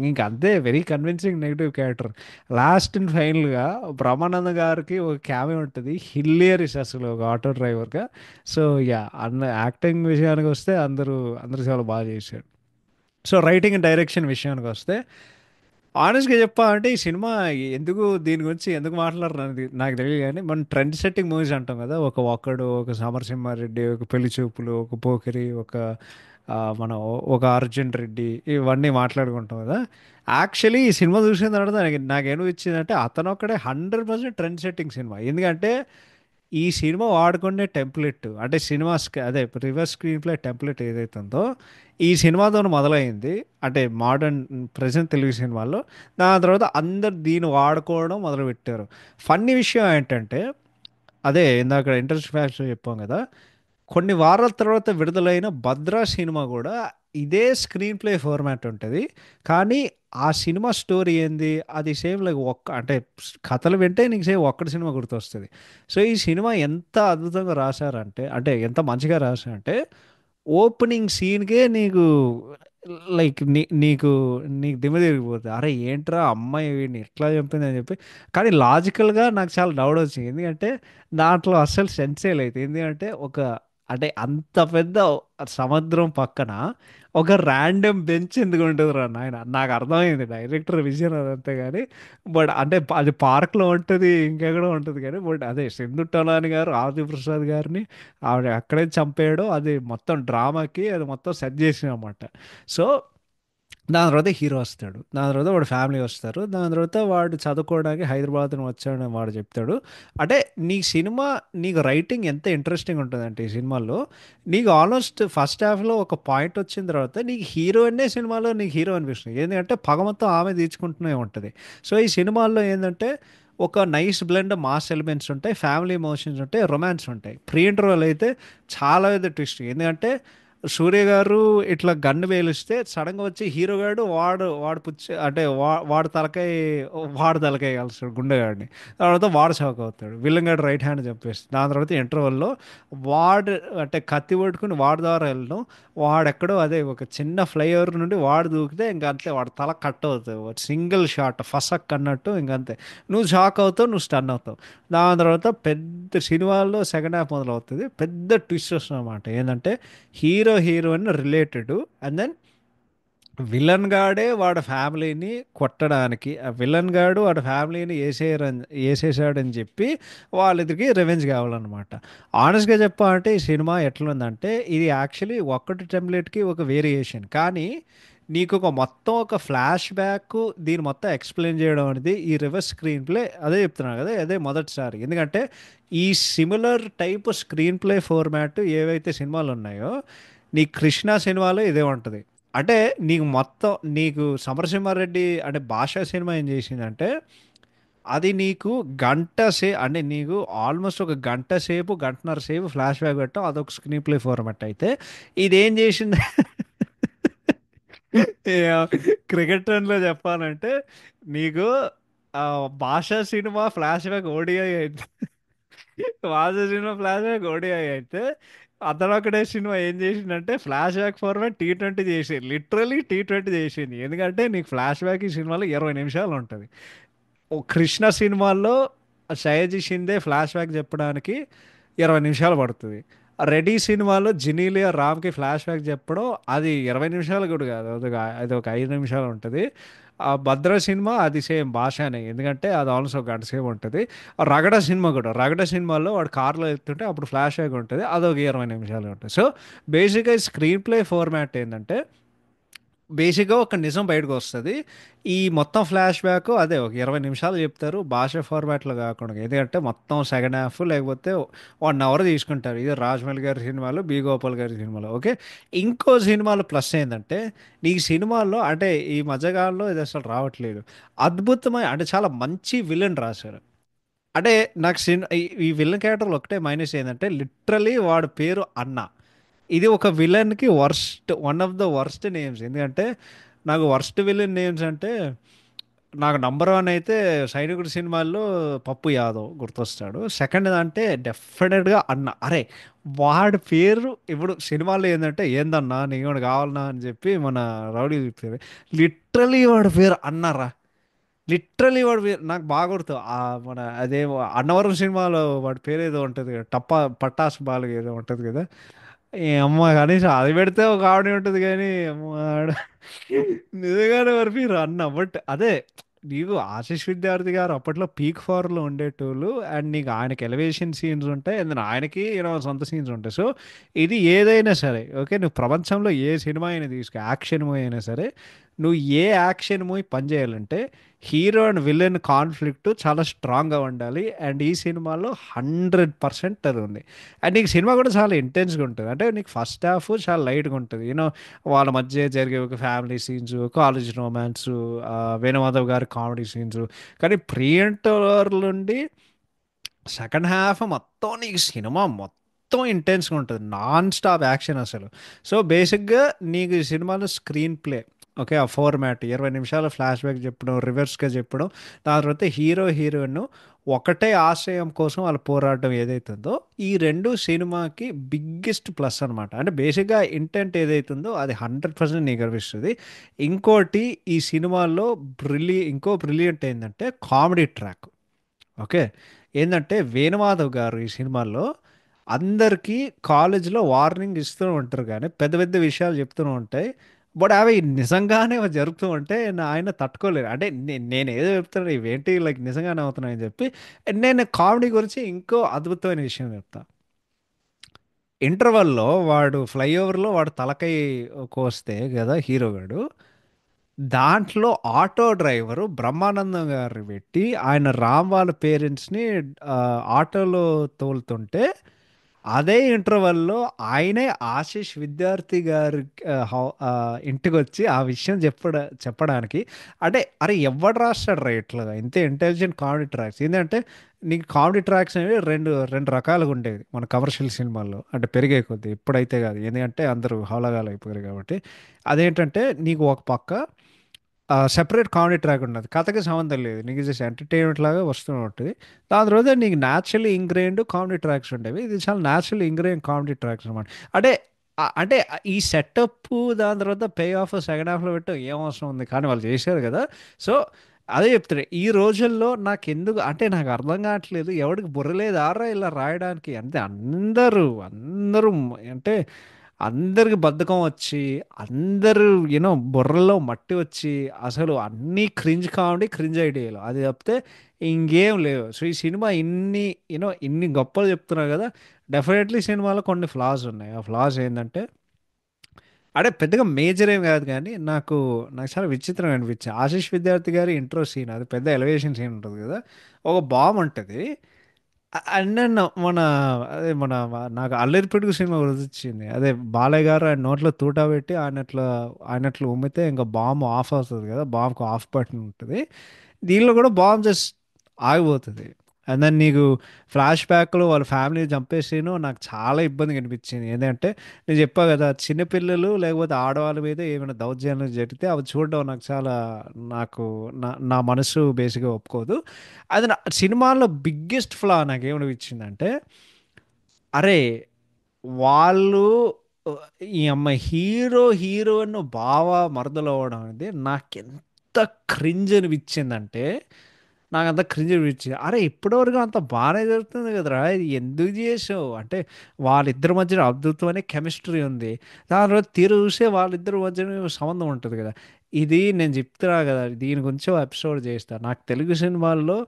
ఇంక అంతే very convincing negative character. Last and ఫైనల్గా బ్రహ్మానంద గారికి ఒక క్యామియో ఉంటుంది, హిల్లేరియస్ అసలు ఒక ఆటో డ్రైవర్గా. సో యా యాక్టింగ్ విషయానికి వస్తే అందరూ చాలా బాగా చేశారు. సో రైటింగ్ అండ్ డైరెక్షన్ విషయానికి వస్తే ఆనెస్ట్గా చెప్పాలంటే ఈ సినిమా దీని గురించి ఎందుకు మాట్లాడరు అనేది నాకు తెలియదు. కానీ మనం ట్రెండ్ సెట్టింగ్ మూవీస్ అంటాం కదా, ఒక ఒక్కడు, ఒక సమరసింహారెడ్డి, ఒక పెళ్లి చూపులు, ఒక పోకిరి, మన ఒక అర్జున్ రెడ్డి, ఇవన్నీ మాట్లాడుకుంటాం కదా. యాక్చువల్లీ ఈ సినిమా చూసిన తర్వాత నాకేమనిపించిందంటే అతను ఒక్కడే 100% ట్రెండ్ సెట్టింగ్ సినిమా. ఎందుకంటే ఈ సినిమా వాడుకునే టెంప్లెట్ అంటే అదే రివర్స్ స్క్రీన్ ప్లే టెంప్లెట్ ఏదైతే ఉందో ఈ సినిమాతో మొదలైంది. అంటే మోడర్న్ ప్రజెంట్ తెలుగు సినిమాల్లో దాని తర్వాత అందరు దీన్ని వాడుకోవడం మొదలుపెట్టారు. ఫన్నీ విషయం ఏంటంటే అదే ఇందాక ఇంట్రెస్ట్ ఫ్యాక్ట్స్ చెప్పాం కదా, కొన్ని వారాల తర్వాత విడుదలైన 'భద్ర' సినిమా కూడా ఇదే స్క్రీన్ ప్లే ఫార్మాట్ ఉంటుంది. కానీ ఆ సినిమా స్టోరీ ఏంది, అది సేమ్ లైక్ అంటే కథలు వింటే నీకు సేమ్ ఒక్కటి సినిమా గుర్తొస్తుంది. సో ఈ సినిమా ఎంత అద్భుతంగా రాశారంటే, అంటే ఎంత మంచిగా రాశారంటే ఓపెనింగ్ సీన్‌కే నీకు లైక్ నీకు నీకు దిమ్మ తిరిగిపోద్ది. అరే! ఏంట్రా అమ్మాయి వీడిని ఎట్లా చంపిందని చెప్పి. కానీ లాజికల్‌గా నాకు చాలా డౌట్ వచ్చింది. ఎందుకంటే దాంట్లో అస్సలు సెన్సే లేదు. ఎందుకంటే అంటే అంత పెద్ద సముద్రం పక్కన ఒక ర్యాండమ్ బెంచ్ ఎందుకు ఉంటదిరా నాయన. నాకు అర్థమైంది డైరెక్టర్ విజన్ అదంతే గాని. బట్ అంటే అది పార్క్‌లో ఉంటది. ఇంకెక్కడో ఉంటది గానీ బట్ అదే సింధు టొలాని గారు, ఆది ప్రసాద్ గారిని ఆవిడ ఎక్కడైతే చంపేయడో అది మొత్తం డ్రామాకి అది మొత్తం సెట్ చేసిందనమాట. సో దాని తర్వాత హీరో వస్తాడు. దాని తర్వాత వాడు ఫ్యామిలీ వస్తారు. దాని తర్వాత వాడు చదువుకోవడానికి హైదరాబాద్ వచ్చాడని వాడు చెప్తాడు. అంటే నీ సినిమా నీకు రైటింగ్ ఎంత ఇంట్రెస్టింగ్ ఉంటుందంటే ఈ సినిమాలో నీకు ఆల్మోస్ట్ ఫస్ట్ హాఫ్‌లో ఒక పాయింట్ వచ్చిన తర్వాత నీకు హీరోయిన్నే సినిమాలో నీకు హీరో అనిపిస్తుంది. ఎందుకంటే పగ మొత్తం ఆమె తీర్చుకుంటూనే ఉంటది. సో ఈ సినిమాల్లో ఏందంటే ఒక నైస్ బ్లెండ్ మాస్ ఎలిమెంట్స్ ఉంటాయి, ఫ్యామిలీ ఎమోషన్స్ ఉంటాయి, రొమాన్స్ ఉంటాయి. ప్రీ ఇంటర్వల్ అయితే చాలా పెద్ద ట్విస్ట్. ఎందుకంటే సూర్య గారు ఇట్లా గన్ను వేలిస్తే సడన్గా వచ్చి హీరో గాడు వాడు పుచ్చి అంటే వాడు తలకాయ కలుస్తాడు గుండెగాడిని. తర్వాత వాడు షాక్ అవుతాడు. విలన్ గాడు రైట్ హ్యాండ్ చంపేస్తాడు. దాని తర్వాత ఇంటర్వెల్లో వాడు అంటే కత్తి పట్టుకుని వాడి ద్వారా వెళ్ళడం, వాడెక్కడో అదే ఒక చిన్న ఫ్లైఓవర్ నుండి వాడు దూకితే ఇంక అంతే వాడు తల కట్ అవుతుంది. సింగిల్ షాట్ ఫసక్ అన్నట్టు ఇంకంతే. నువ్వు షాక్ అవుతావు, నువ్వు స్టన్ అవుతావు. దాని తర్వాత పెద్ద సినిమాల్లో సెకండ్ హాఫ్ మొదలవుతుంది. పెద్ద ట్విస్ట్ వస్తుంది అనమాట. ఏంటంటే heroine related and then villain గాడే వాడి ఫ్యామిలీని కొట్టడానికి, ఆ విలన్ గాడు వాడి ఫ్యామిలీని వేసేసాడని చెప్పి వాళ్ళిద్దరికి రివెంజ్ కావాలన్నమాట. ఆనెస్ట్గా చెప్పాలంటే ఈ సినిమా ఎట్లుందంటే ఇది యాక్చువల్లీ ఒక్కటి టెంప్లెట్కి ఒక వేరియేషన్, కానీ నీకు ఒక ఫ్లాష్ బ్యాక్ దీని మొత్తం ఎక్స్ప్లెయిన్ చేయడం అనేది ఈ రివర్స్ స్క్రీన్ ప్లే అదే చెప్తున్నాను కదా, అదే మొదటిసారి. ఎందుకంటే ఈ similar type screen play format ఏవైతే సినిమాలు ఉన్నాయో నీ కృష్ణ సినిమాలో ఇదే ఉంటుంది. అంటే నీకు సమరసింహారెడ్డి అంటే భాషా సినిమా ఏం చేసిందంటే అది నీకు అంటే నీకు ఆల్మోస్ట్ ఒక గంట సేపు గంటన్నర సేపు ఫ్లాష్ బ్యాక్ పెట్టాం, అదొక స్క్రీన్ ప్లే ఫార్మాట్ అయితే ఇదేం చేసింది. క్రికెట్ రన్లో చెప్పాలంటే నీకు ఆ, భాషా సినిమా ఫ్లాష్ బ్యాక్ ఓడిఐ అయితే భాషా సినిమా ఫ్లాష్ బ్యాక్ ఓడిఐ అయితే అతను ఒకటే సినిమా ఏం చేసిందంటే ఫ్లాష్ బ్యాక్ ఫార్మాట్ T20 చేసి లిటరలీ T20 చేసింది. ఎందుకంటే నీకు ఫ్లాష్ బ్యాక్ ఈ సినిమాలో 20 నిమిషాలు ఉంటుంది. ఓ కృష్ణ సినిమాల్లో సయాజీ షిందే ఫ్లాష్ బ్యాక్ చెప్పడానికి 20 నిమిషాలు పడుతుంది. రెడీ సినిమాలో జినీలియా రామ్కి ఫ్లాష్ బ్యాక్ చెప్పడం అది 20 నిమిషాలు కూడా కాదు, అది ఒక 5 నిమిషాలు ఉంటుంది. ఆ భద్ర సినిమా అది సేమ్ భాషనే, ఎందుకంటే అది ఆల్మోస్ట్ ఒక గంట సేపు ఉంటుంది. రగడ సినిమాలో వాడు కార్లో వెళ్తుంటే అప్పుడు ఫ్లాష్ బ్యాక్ ఉంటుంది, అదొక 20 నిమిషాలు ఉంటుంది. సో బేసిక్గా స్క్రీన్ ప్లే ఫార్మాట్ ఏంటంటే బేసిక్గా ఒక నిజం బయటకు వస్తుంది. ఈ మొత్తం ఫ్లాష్ బ్యాక్ అదే ఒక 20 నిమిషాలు చెప్తారు భాష ఫార్మాట్లో కాకుండా. ఎందుకంటే మొత్తం సెకండ్ హాఫ్ లేకపోతే 1 అవర్ తీసుకుంటారు. ఇది రాజమౌళి గారి సినిమాలు, బి గోపాల్ గారి సినిమాలు. ఓకే, ఇంకో సినిమాలో ప్లస్ ఏంటంటే నీకు సినిమాల్లో అంటే ఈ మధ్యకాలంలో ఇది అసలు రావట్లేదు, అద్భుతమైన అంటే చాలా మంచి విలన్ రాశారు. అంటే నాకు ఈ విలన్ క్యారెక్టర్లో ఒకటే మైనస్ ఏంటంటే లిటరలీ వాడి పేరు అన్న. ఇది ఒక విలన్కి one of the worst names. ఎందుకంటే నాకు వర్స్ట్ విలన్ నేమ్స్ అంటే నాకు నంబర్ వన్ అయితే సైనికుడి సినిమాల్లో పప్పు యాదవ్ గుర్తొస్తాడు. సెకండ్ అంటే డెఫినెట్గా అన్న. అరే వాడి పేరు ఇప్పుడు సినిమాల్లో ఏంటంటే ఏందన్నా నీకు కావాలన్నా అని చెప్పి మన రౌడీ చెప్పారు. లిటరలీ వాడి పేరు అన్నరా. లిటరలీ వాడి పేరు నాకు బాగా గుర్తు. మన అదే అన్నవరం సినిమాలో వాడి పేరు ఏదో ఉంటుంది కదా, పట్టాస్ బాలు ఏదో ఉంటుంది కదా. ఏ అమ్మ కనీసం అది పెడితే ఒక ఆవిడ ఉంటుంది కానీ అమ్మ నిజంగానే మరి మీరు అన్న బట్ అదే నీకు ఆశీష్ విద్యార్థి గారు అప్పట్లో పీక్ ఫార్లో ఉండేటోళ్ళు. అండ్ నీకు ఆయనకి ఎలివేషన్ సీన్స్ ఉంటాయి అండ్ ఆయనకి సొంత సీన్స్ ఉంటాయి. సో ఇది ఏదైనా సరే ఓకే, నువ్వు ప్రపంచంలో ఏ సినిమా అయినా తీసుకో, యాక్షన్ మూవీ అయినా సరే నువ్వు ఏ యాక్షన్ మూవీ పని చేయాలంటే హీరో అండ్ విలన్ కాన్ఫ్లిక్ట్ చాలా స్ట్రాంగ్గా ఉండాలి. అండ్ ఈ సినిమాలో 100% అది ఉంది. అండ్ నీకు సినిమా కూడా చాలా ఇంటెన్స్గా ఉంటుంది. అంటే నీకు ఫస్ట్ హాఫ్ చాలా లైట్గా ఉంటుంది. వాళ్ళ మధ్య జరిగే ఒక family scenes, college romance, Venumadhav గారి కామెడీ సీన్స్. కానీ ప్రీ ఇంటర్ నుండి సెకండ్ హాఫ్ మొత్తం నీకు సినిమా మొత్తం ఇంటెన్స్గా ఉంటుంది. నాన్ స్టాప్ యాక్షన్ అసలు. సో బేసిక్గా నీకు ఈ సినిమాలో స్క్రీన్ ప్లే, ఓకే, ఆ ఫార్మాట్ 20 నిమిషాల ఫ్లాష్ బ్యాక్ చెప్పడం, రివర్స్గా చెప్పడం, దాని తర్వాత హీరో హీరోయిన్ ఒకటే ఆశయం కోసం వాళ్ళు పోరాటం ఏదైతుందో, ఈ రెండు సినిమాకి బిగ్గెస్ట్ ప్లస్ అనమాట. అంటే బేసిక్గా ఇంటెంట్ ఏదైతుందో అది 100% నీకు కనిపిస్తుంది. ఇంకోటి, ఈ సినిమాలో ఇంకో బ్రిలియంట్ ఏంటంటే కామెడీ ట్రాక్. ఓకే. ఏందంటే వేణుమాధవ్ గారు ఈ సినిమాలో అందరికీ కాలేజీలో వార్నింగ్ ఇస్తూ ఉంటారు కానీ పెద్ద పెద్ద విషయాలు చెప్తూ ఉంటాయి. బట్ అవి నిజంగానే అవి జరుగుతూ ఉంటే ఆయన తట్టుకోలేరు. అంటే నేను ఏదో చెప్తాను ఇవేంటి లైక్ నిజంగానే అవుతున్నాయని చెప్పి. నేను కామెడీ గురించి ఇంకో అద్భుతమైన విషయం చెప్తా. ఇంటర్వెల్లో వాడు ఫ్లైఓవర్లో వాడు తలకై కోస్తే కదా హీరోగాడు, దాంట్లో ఆటో డ్రైవరు బ్రహ్మానందం గారు పెట్టి ఆయన రామ్ వాళ్ళ పేరెంట్స్ని ఆ, ఆటోలో తోలుతుంటే అదే ఇంటర్వెల్లో ఆయనే ఆశీష్ విద్యార్థి గారి ఇంటికి వచ్చి ఆ విషయం చెప్పడానికి, అంటే అరే ఎవడు రాస్తాడు రా ఇట్లా ఇంత ఇంటెలిజెంట్ కామెడీ ట్రాక్స్. ఏంటంటే నీకు కామెడీ ట్రాక్స్ అనేవి రెండు రెండు రకాలుగా ఉండేవి మన కమర్షియల్ సినిమాల్లో, అంటే పెరిగే కొద్దీ ఇప్పుడైతే కాదు, ఎందుకంటే అందరూ హౌలగాలు అయిపోయారు కాబట్టి. అదేంటంటే నీకు ఒక పక్క సెపరేట్ కామెడీ ట్రాక్ ఉన్నది, కథకి సంబంధం లేదు, నీకు జస్ట్ ఎంటర్టైన్మెంట్ లాగా వస్తూ ఉంటుంది. దాని తర్వాత నీకు న్యాచురల్లీ ఇంగ్రెయిన్డ్ కామెడీ ట్రాక్స్ ఉండేవి. ఇది చాలా న్యాచురల్ ఇంగ్రెయిన్ కామెడీ ట్రాక్స్ అనమాట. అంటే అంటే ఈ సెటప్ దాని తర్వాత పే ఆఫ్ సెకండ్ హాఫ్లో పెట్టడం ఏం అవసరం ఉంది, కానీ వాళ్ళు చేశారు కదా. సో అదే చెప్తారు, ఈ రోజుల్లో నాకు ఎందుకు అంటే నాకు అర్థం కావట్లేదు, ఎవరికి బుర్రలేదు ఆరా ఇలా రాయడానికి. అంటే అందరూ అంటే అందరికి బద్ధకం వచ్చి, అందరూ బుర్రలో మట్టి వచ్చి, అసలు అన్నీ క్రింజ్ కామెడీ, క్రింజ్ ఐడియాలు అది తప్పితే ఇంకేం లేవు. సో ఈ సినిమా ఇన్ని గొప్పలు చెప్తున్నారు కదా. డెఫినెట్లీ సినిమాలో కొన్ని ఫ్లాస్ ఉన్నాయి. ఆ ఫ్లాస్ ఏంటంటే, అంటే పెద్దగా మేజర్ ఏం కాదు కానీ నాకు చాలా విచిత్రం అనిపించింది. ఆశీష్ విద్యార్థి గారి ఇంట్రో సీన్, అది పెద్ద ఎలివేషన్ సీన్ ఉంటుంది కదా, ఒక బాంబు ఉంటుంది. అన్న నాకు అల్లరి పిడుగు సినిమా గుర్తొచ్చింది. అదే బాలయ్య గారు ఆయన నోట్లో తూటా పెట్టి ఆయనట్లు ఉమ్మితే ఇంకా బాంబు ఆఫ్ అవుతుంది కదా, బాంబుకు ఆఫ్ బటన్ ఉంటుంది. దీనిలో కూడా బాంబు జస్ట్ ఆగిపోతుంది. అండ్ దెన్ నీకు ఫ్లాష్ బ్యాక్లో వాళ్ళ ఫ్యామిలీ చంపేసిను నాకు చాలా ఇబ్బందిగా అనిపించింది. ఏంటంటే నేను చెప్పా కదా, చిన్నపిల్లలు లేకపోతే ఆడవాళ్ళ మీద ఏమైనా దౌర్జన్యం జరిగితే అవి చూడడం నాకు చాలా, నాకు నా మనసు బేసిక్గా ఒప్పుకోదు. అది సినిమాలో బిగ్గెస్ట్ ఫ్లా నాకేమనిపించిందంటే, అరే వాళ్ళు ఆ, ఈ అమ్మాయి హీరోయిన్ బావ మరదలు అవ్వడం అనేది నాకెంత క్రింజ్ అనిపించిందంటే, నాకంత క్రింజ్ అనిపించింది. అరే ఇప్పటివరకు అంత బాగానే జరుగుతుంది కదరా, ఇది ఎందుకు చేసావు అంటే, వాళ్ళిద్దరి మధ్యన అద్భుతమైన కెమిస్ట్రీ ఉంది. దాని తర్వాత తీరు చూస్తే వాళ్ళిద్దరి మధ్యన సంబంధం ఉంటుంది కదా. ఇది నేను చెప్తున్నా కదా, దీని గురించి ఒక ఎపిసోడ్ చేస్తా. నాకు తెలుగు సినిమాల్లో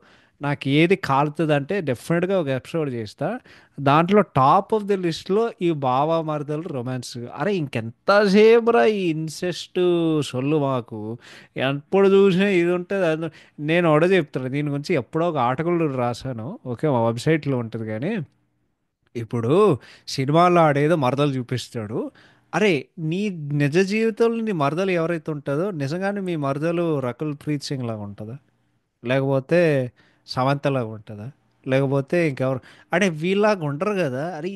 నాకు ఏది కాలుతుంది అంటే డెఫినెట్గా ఒక ఎపిసోడ్ చేస్తా. దాంట్లో టాప్ ఆఫ్ ది లిస్ట్లో ఈ బావా మరదలు రొమాన్స్. అరే ఇంకెంతసేపు రా ఈ ఇన్సెస్ట్ సొల్లు మాకు, ఎప్పుడు చూసినా ఇది ఉంటుంది అది. నేను ఒకటే చెప్తాను, దీని గురించి ఎప్పుడో ఒక ఆర్టికల్ రాశాను, ఓకే, మా వెబ్సైట్లో ఉంటుంది. కానీ ఇప్పుడు సినిమాలో ఆడేదో మరదలు చూపిస్తాడు. అరే నీ నిజ జీవితంలో నీ మరదలు ఎవరైతే ఉంటుందో నిజంగానే మీ మరదలు రకుల్ ప్రీత్ సింగ్ లాగా ఉంటుందా, లేకపోతే సమంతలాగా ఉంటుందా, లేకపోతే ఇంకెవరు, అంటే వీళ్ళలాగా ఉండరు కదా. అరే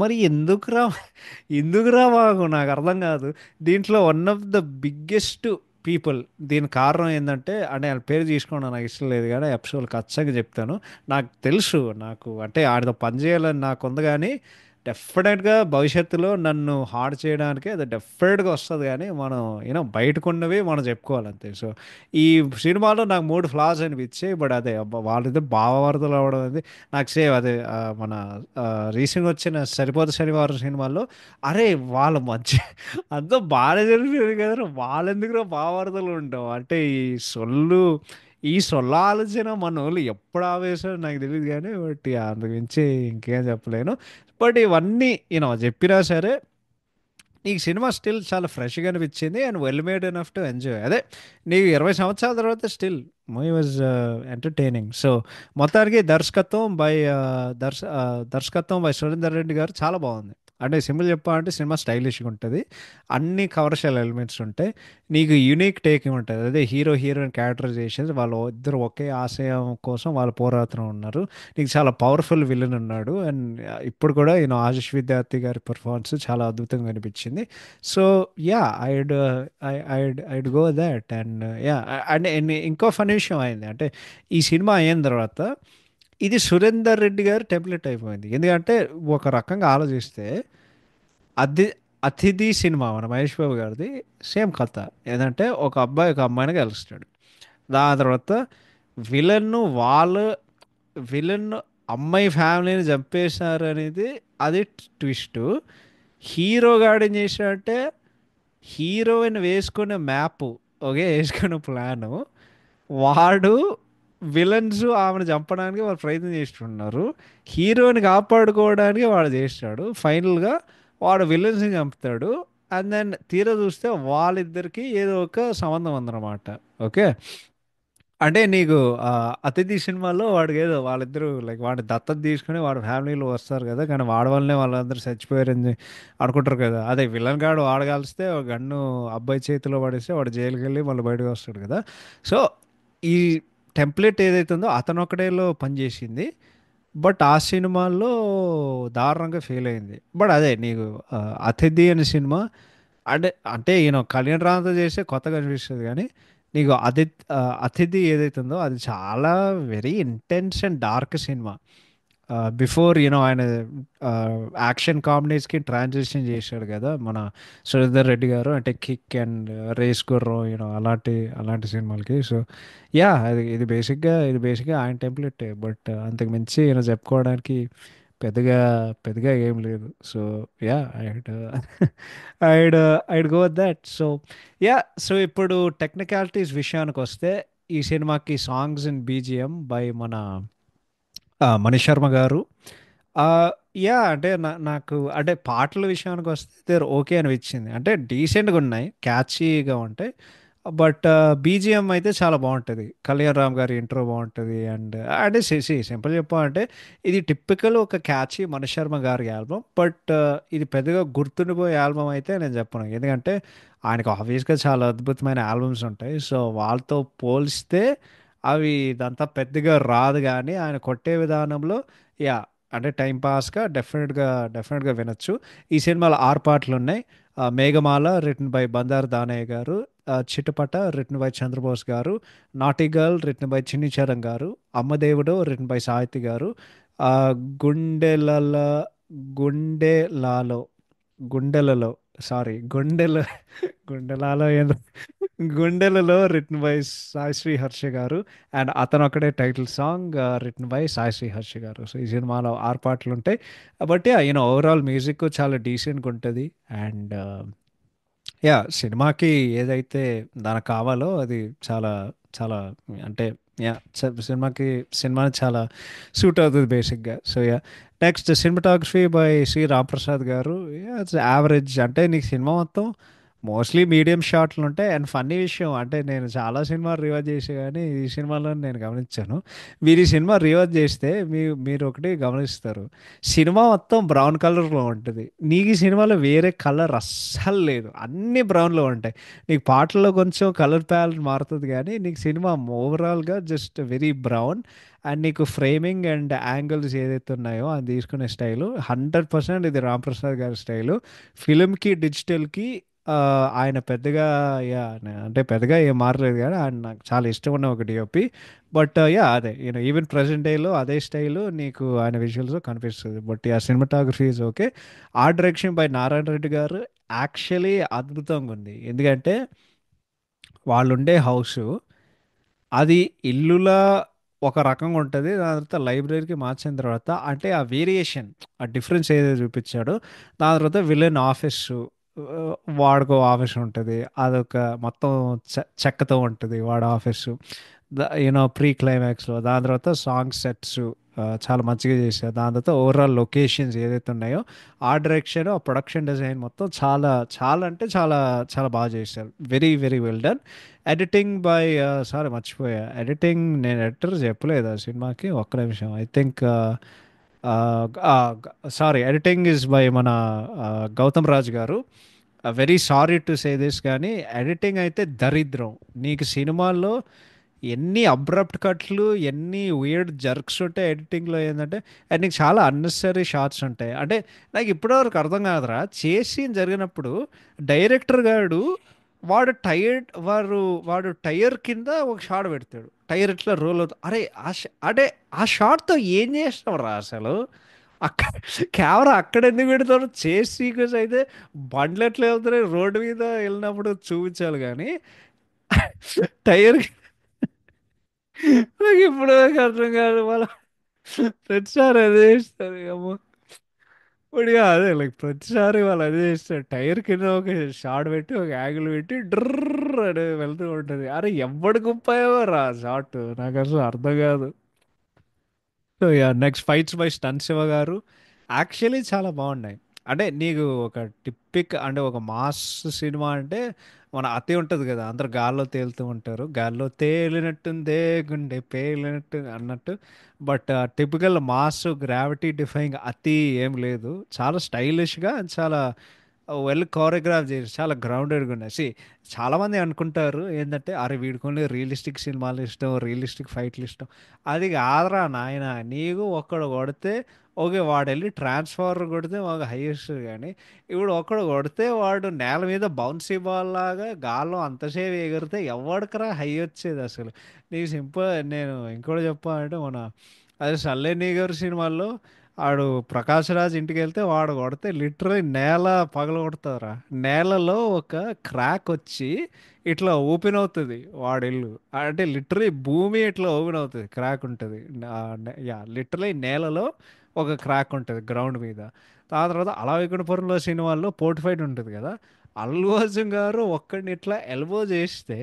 మరి ఎందుకురా మాకు, నాకు అర్థం కాదు. దీంట్లో one of the biggest people, దీని కారణం ఏంటంటే, అంటే వాళ్ళ పేరు తీసుకోవడం నాకు ఇష్టం లేదు కానీ ఎపిసోడ్ ఖచ్చితంగా చెప్తాను. నాకు తెలుసు, నాకు అంటే ఆడితో పని చేయాలని నాకు ఉంది కానీ డెఫినెట్గా భవిష్యత్తులో నన్ను హార్డ్ చేయడానికి అది డెఫినెట్గా వస్తుంది. కానీ మనం బయటకున్నవి మనం చెప్పుకోవాలి అంతే. సో ఈ సినిమాలో నాకు మూడు ఫ్లాస్ అనిపించాయి. బట్ అదే వాళ్ళిద్దరు భావవార్తలు అవ్వడం అనేది నాకు సేమ్ అదే మన రీసెంట్గా వచ్చిన సరిపోతే శనివారం సినిమాల్లో, అరే వాళ్ళ మధ్య అంతా బాగానే జరిగింది కదా, వాళ్ళెందుకు భావార్థాలు ఉంటాం అంటే, ఈ సొల్ల ఆలోచన మన వాళ్ళు ఎప్పుడు ఆవేశం నాకు తెలియదు కానీ, బట్ అందుకు మించి ఇంకేం చెప్పలేను. బట్ ఇవన్నీ చెప్పినా సరే నీకు సినిమా స్టిల్ చాలా ఫ్రెష్గా అనిపించింది and well made enough to enjoy. అదే నీకు 20 సంవత్సరాల తర్వాత still movie was entertaining. So మొత్తానికి దర్శకత్వం బై సురేందర్ రెడ్డి గారు చాలా బాగుంది. అంటే సింపుల్ చెప్పాలంటే సినిమా స్టైలిష్గా ఉంటుంది, అన్ని కమర్షియల్ ఎలిమెంట్స్ ఉంటాయి, నీకు యూనిక్ టేక్ ఉంటుంది. అదే హీరో హీరోయిన్ క్యారెక్టరైజేషన్స్ వాళ్ళు ఇద్దరు ఒకే ఆశయం కోసం వాళ్ళు పోరాడుతూ ఉన్నారు. నీకు చాలా పవర్ఫుల్ విలన్ ఉన్నాడు అండ్ ఇప్పుడు కూడా ఆశిష్ విద్యార్థి గారి పర్ఫార్మెన్స్ చాలా అద్భుతంగా అనిపించింది. So yeah, I'd go that. And yeah, and ఇంకో ఫనీ విషయం అయింది అంటే ఈ సినిమా అయిన తర్వాత ఇది సురేందర్ రెడ్డి గారు టెంప్లెట్ అయిపోయింది. ఎందుకంటే ఒక రకంగా ఆలోచిస్తే అది అతిథి సినిమా మన మహేష్ బాబు గారిది సేమ్ కథ. ఏంటంటే ఒక అబ్బాయి ఒక అమ్మాయిని కలుస్తాడు, దాని తర్వాత విలన్ వాళ్ళు విలన్ అమ్మాయి ఫ్యామిలీని చంపేశారు అనేది అది ట్విస్ట్. హీరో గాడు ఏం చేశాడంటే హీరోయిన్ వేసుకునే మ్యాప్, ఓకే, వేసుకునే ప్లాను వాడు విలన్స్ ఆమెను చంపడానికి వాళ్ళు ప్రయత్నం చేస్తున్నారు, హీరోని కాపాడుకోవడానికి వాడు చేస్తాడు, ఫైనల్గా వాడు విలన్స్ని చంపుతాడు. అండ్ దెన్ తీరా చూస్తే వాళ్ళిద్దరికి ఏదో ఒక సంబంధం ఉందన్నమాట. ఓకే, అంటే నీకు అతిథి సినిమాలో వాడికి ఏదో వాళ్ళిద్దరూ లైక్ వాడిని దత్తత తీసుకుని వాడి ఫ్యామిలీలో వస్తారు కదా, కానీ వాడి వల్లనే వాళ్ళందరూ చచ్చిపోయారని అనుకుంటారు కదా. అదే విలన్ గాడు వాడగలిస్తే ఒక గన్ను అబ్బాయి చేతిలో పడేస్తే వాడు జైలుకి వెళ్ళి మళ్ళీ బయటకు వస్తాడు కదా. సో ఈ టెంప్లెట్ ఏదైతే ఉందో అతను ఒకటేలో పనిచేసింది, బట్ ఆ సినిమాల్లో దారుణంగా ఫెయిల్ అయింది. బట్ అదే నీకు ఆ, అతిథి అనే సినిమా అంటే అంటే కళ్యాణ్ రామ్తో చేస్తే కొత్తగా అనిపిస్తుంది, కానీ నీకు అతిథి ఏదైతే ఉందో అది చాలా very intense and dark cinema. Before ఆయన యాక్షన్ కామెడీస్కి ట్రాన్సిషన్ చేశాడు కదా మన సురేందర్ రెడ్డి గారు, అంటే కిక్ అండ్ రేస్ గుర్రం అలాంటి అలాంటి సినిమాలకి. సో యా, ఇది బేసిక్గా ఆయన టెంప్లెట్. బట్ అంతకు మించి చెప్పుకోవడానికి పెద్దగా పెద్దగా ఏం లేదు. So yeah, I'd I'd I'd go that. So yeah, so ఇప్పుడు టెక్నికాలిటీస్ విషయానికి వస్తే ఈ సినిమాకి సాంగ్స్ అండ్ బీజిఎం బై మన మనీష్ శర్మ గారు. ఆ, యా, అంటే నాకు అంటే పాటల విషయానికి వస్తే దేర్ ఓకే అనిపించింది, అంటే డీసెంట్గా ఉన్నాయి, క్యాచీగా ఉంటాయి. బట్ బీజిఎం అయితే చాలా బాగుంటుంది, కళ్యాణ్ రామ్ గారి ఇంట్రో బాగుంటుంది. అండ్ అంటే సింపుల్ చెప్పాలంటే ఇది టిపికల్ ఒక క్యాచీ మనీష్ శర్మ గారి ఆల్బమ్. బట్ ఇది పెద్దగా గుర్తుండిపోయే ఆల్బమ్ అయితే నేను చెప్పను, ఎందుకంటే ఆయనకు ఆబ్వియస్గా చాలా అద్భుతమైన ఆల్బమ్స్ ఉంటాయి. సో వాళ్ళతో పోల్స్తే అవి ఇదంతా పెద్దగా రాదు, కానీ ఆయన కొట్టే విధానంలో యా, అంటే టైం పాస్గా డెఫినెట్గా వినొచ్చు. ఈ సినిమాలో 6 పాటలు ఉన్నాయి. మేఘమాల రిటన్ బై బందారు దానయ్య గారు, చిట్టపట రిటన్ బై చంద్రబోస్ గారు, నాటి గర్ల్ రిటన్ బై చిన్ని చరణ్ గారు, అమ్మదేవుడు రిటన్ బై సాహితి గారు, ఆ, గుండెలల గుండెలాలో గుండెలలో సారీ గుండెలలో ఏందో గుండెలలో రిటన్ బై సాయిశ్రీ హర్ష గారు. అండ్ అతను ఒకడే title song written by Saisri Harsha గారు. సో ఈ సినిమాలో 6 పాటలు ఉంటాయి. బట్ ఓవరాల్ మ్యూజిక్ చాలా డీసెంట్గా ఉంటుంది. అండ్ యా, సినిమాకి ఏదైతే దానికి కావాలో అది చాలా చాలా అంటే యా, సినిమాకి చాలా సూట్ అవుతుంది బేసిక్గా. So ya, next cinematography by Shri Ramprasad garu. It's average, అంటే నీకు సినిమా మొత్తం మోస్ట్లీ మీడియం షాట్లు ఉంటాయి. అండ్ ఫన్నీ విషయం అంటే నేను చాలా సినిమాలు రివాజ్ చేసే, కానీ ఈ సినిమాలో నేను గమనించాను, మీరు ఈ సినిమా రివాజ్ చేస్తే మీరు ఒకటి గమనిస్తారు, సినిమా మొత్తం బ్రౌన్ కలర్లో ఉంటుంది, నీకు ఈ సినిమాలో వేరే కలర్ అస్సలు లేదు, అన్ని బ్రౌన్లో ఉంటాయి. నీకు పాటల్లో కొంచెం కలర్ ప్యాలెట్ మారుతుంది, కానీ నీకు సినిమా ఓవరాల్గా జస్ట్ వెరీ బ్రౌన్. అండ్ నీకు ఫ్రేమింగ్ అండ్ యాంగిల్స్ ఏదైతే ఉన్నాయో అది తీసుకునే స్టైలు 100% ఇది రాంప్రసాద్ గారి స్టైలు. ఫిలింకి డిజిటల్కి ఆయన పెద్దగా యా, అంటే పెద్దగా ఏం మారలేదు, కానీ ఆయన నాకు చాలా ఇష్టం ఉన్న ఒక డిఓపి. బట్ యా, అదే ఈవెన్ ప్రజెంట్ డేలో అదే స్టైల్ నీకు ఆయన విజువల్స్ కనిపిస్తుంది. But yeah, cinematography is okay. Art direction by Narayana Reddy గారు యాక్చువల్లీ అద్భుతంగా ఉంది, ఎందుకంటే వాళ్ళు ఉండే హౌస్ అది ఇల్లులా ఒక రకంగా ఉంటుంది, దాని తర్వాత లైబ్రరీకి మార్చిన తర్వాత అంటే ఆ వేరియేషన్, ఆ డిఫరెన్స్ ఏదైతే చూపించాడో, దాని తర్వాత విలన్ ఆఫీస్, వాడికో ఆఫీస్ ఉంటుంది, అదొక మొత్తం చెక్కతో ఉంటుంది వాడు ఆఫీసు. ప్రీ క్లైమాక్స్లో దాని తర్వాత సాంగ్ సెట్స్, చాలా మంచిగా చేశారు. దాని తర్వాత ఓవరాల్ లొకేషన్స్ ఏదైతే ఉన్నాయో ఆ డైరెక్షన్, ఆ ప్రొడక్షన్ డిజైన్ మొత్తం చాలా చాలా అంటే చాలా చాలా బాగా చేశారు. Very very well done. Editing by sorry మర్చిపోయా, ఎడిటింగ్ నేను ఎడిటర్ చెప్పలేదు ఆ సినిమాకి. ఒక్క నిమిషం. I think sorry, editing is by మన గౌతమ్ రాజ్ గారు. Very sorry to say this, కానీ ఎడిటింగ్ అయితే దరిద్రం. నీకు సినిమాల్లో ఎన్ని అబ్రప్ట్ కట్లు, ఎన్ని వియర్డ్ జర్క్స్ ఉంటాయి ఎడిటింగ్లో. ఏంటంటే అండ్ నీకు చాలా అన్నెసరీ షార్ట్స్ ఉంటాయి. అంటే నాకు ఇప్పటివరకు అర్థం కాదురా, చేసి జరిగినప్పుడు డైరెక్టర్ గారు వాడు టైర్ కింద ఒక షాట్ పెడతాడు, టైర్ ఇట్లా రోల్ అవుతుంది. అరే అంటే ఆ షాట్తో ఏం చేస్తావు రా అసలు? అక్కడ కెమెరా అక్కడ ఎందుకు పెడతారు? చేసి సీక్వెన్స్ అయితే బండ్లు ఎట్లా వెళ్తున్నాయి రోడ్డు మీద వెళ్ళినప్పుడు చూపించాలి కానీ టైర్ నాకు ఇప్పుడు దాకా అర్థం కాదు. వాళ్ళ ప్రతిసారి అదే చేస్తారు అమ్మో. ఇప్పుడు ఇక అదే లైక్ ప్రతిసారి వాళ్ళు అదే చేస్తారు. టైర్ కింద ఒక షాట్ పెట్టి ఒక యాంగిల్ పెట్టి డ్రర్ అని వెళ్తూ ఉంటుంది. అరే ఎవడు గుప్పాయో రా షాట్, నాకు అసలు అర్థం కాదు. So ya, next fights by stun Shiva గారు యాక్చువల్లీ చాలా బాగున్నాయి. అంటే నీకు ఒక టిపిక్ అంటే ఒక మాస్ సినిమా అంటే మన అతి ఉంటుంది కదా, అందరు గాల్లో తేలుతూ ఉంటారు, గాల్లో తేలినట్టుందే గుండె పేలినట్టు అన్నట్టు. But typical mass gravity defying అతి ఏం లేదు. చాలా స్టైలిష్గా చాలా వెల్ కోరియోగ్రాఫ్ చేసి చాలా గ్రౌండెడ్గా ఉన్నాయి. చాలామంది అనుకుంటారు ఏంటంటే అరే వీడికి ఓన్లీ రియలిస్టిక్ సినిమాలు ఇష్టం, రియలిస్టిక్ ఫైట్లు ఇష్టం. అది కాదురా నాయన. నీకు ఒక్కడు కొడితే ఓకే, వాడు వెళ్ళి ట్రాన్స్ఫర్ కొడితే మాకు హైయెస్ట్. కానీ ఇప్పుడు ఒక్కడు కొడితే వాడు నేల మీద బౌన్సీ బాల్ లాగా గాల్లో అంతసేపు ఎగిరితే ఎవడికరా హై వచ్చేది అసలు? నీకు సింపుల్. నేను ఇంకోటి చెప్పాలంటే మన అదే సల్లేని గారి సినిమాల్లో ఆడు ప్రకాష్ రాజ్ ఇంటికి వెళ్తే వాడు కొడితే లిటరలీ నేల పగల కొడతారా. నేలలో ఒక క్రాక్ వచ్చి ఇట్లా ఓపెన్ అవుతుంది వాడి ఇల్లు. అంటే లిటరలీ భూమి ఇట్లా ఓపెన్ అవుతుంది, క్రాక్ ఉంటుంది. యా, లిటరలీ నేలలో ఒక క్రాక్ ఉంటుంది గ్రౌండ్ మీద. దాని తర్వాత అలా వైకుంఠపురంలో సినిమాల్లో పోటీ ఫైట్ ఉంటుంది కదా, అల్లు అర్జున్ గారు ఒక్కడిని ఇట్లా ఎల్బో చేస్తే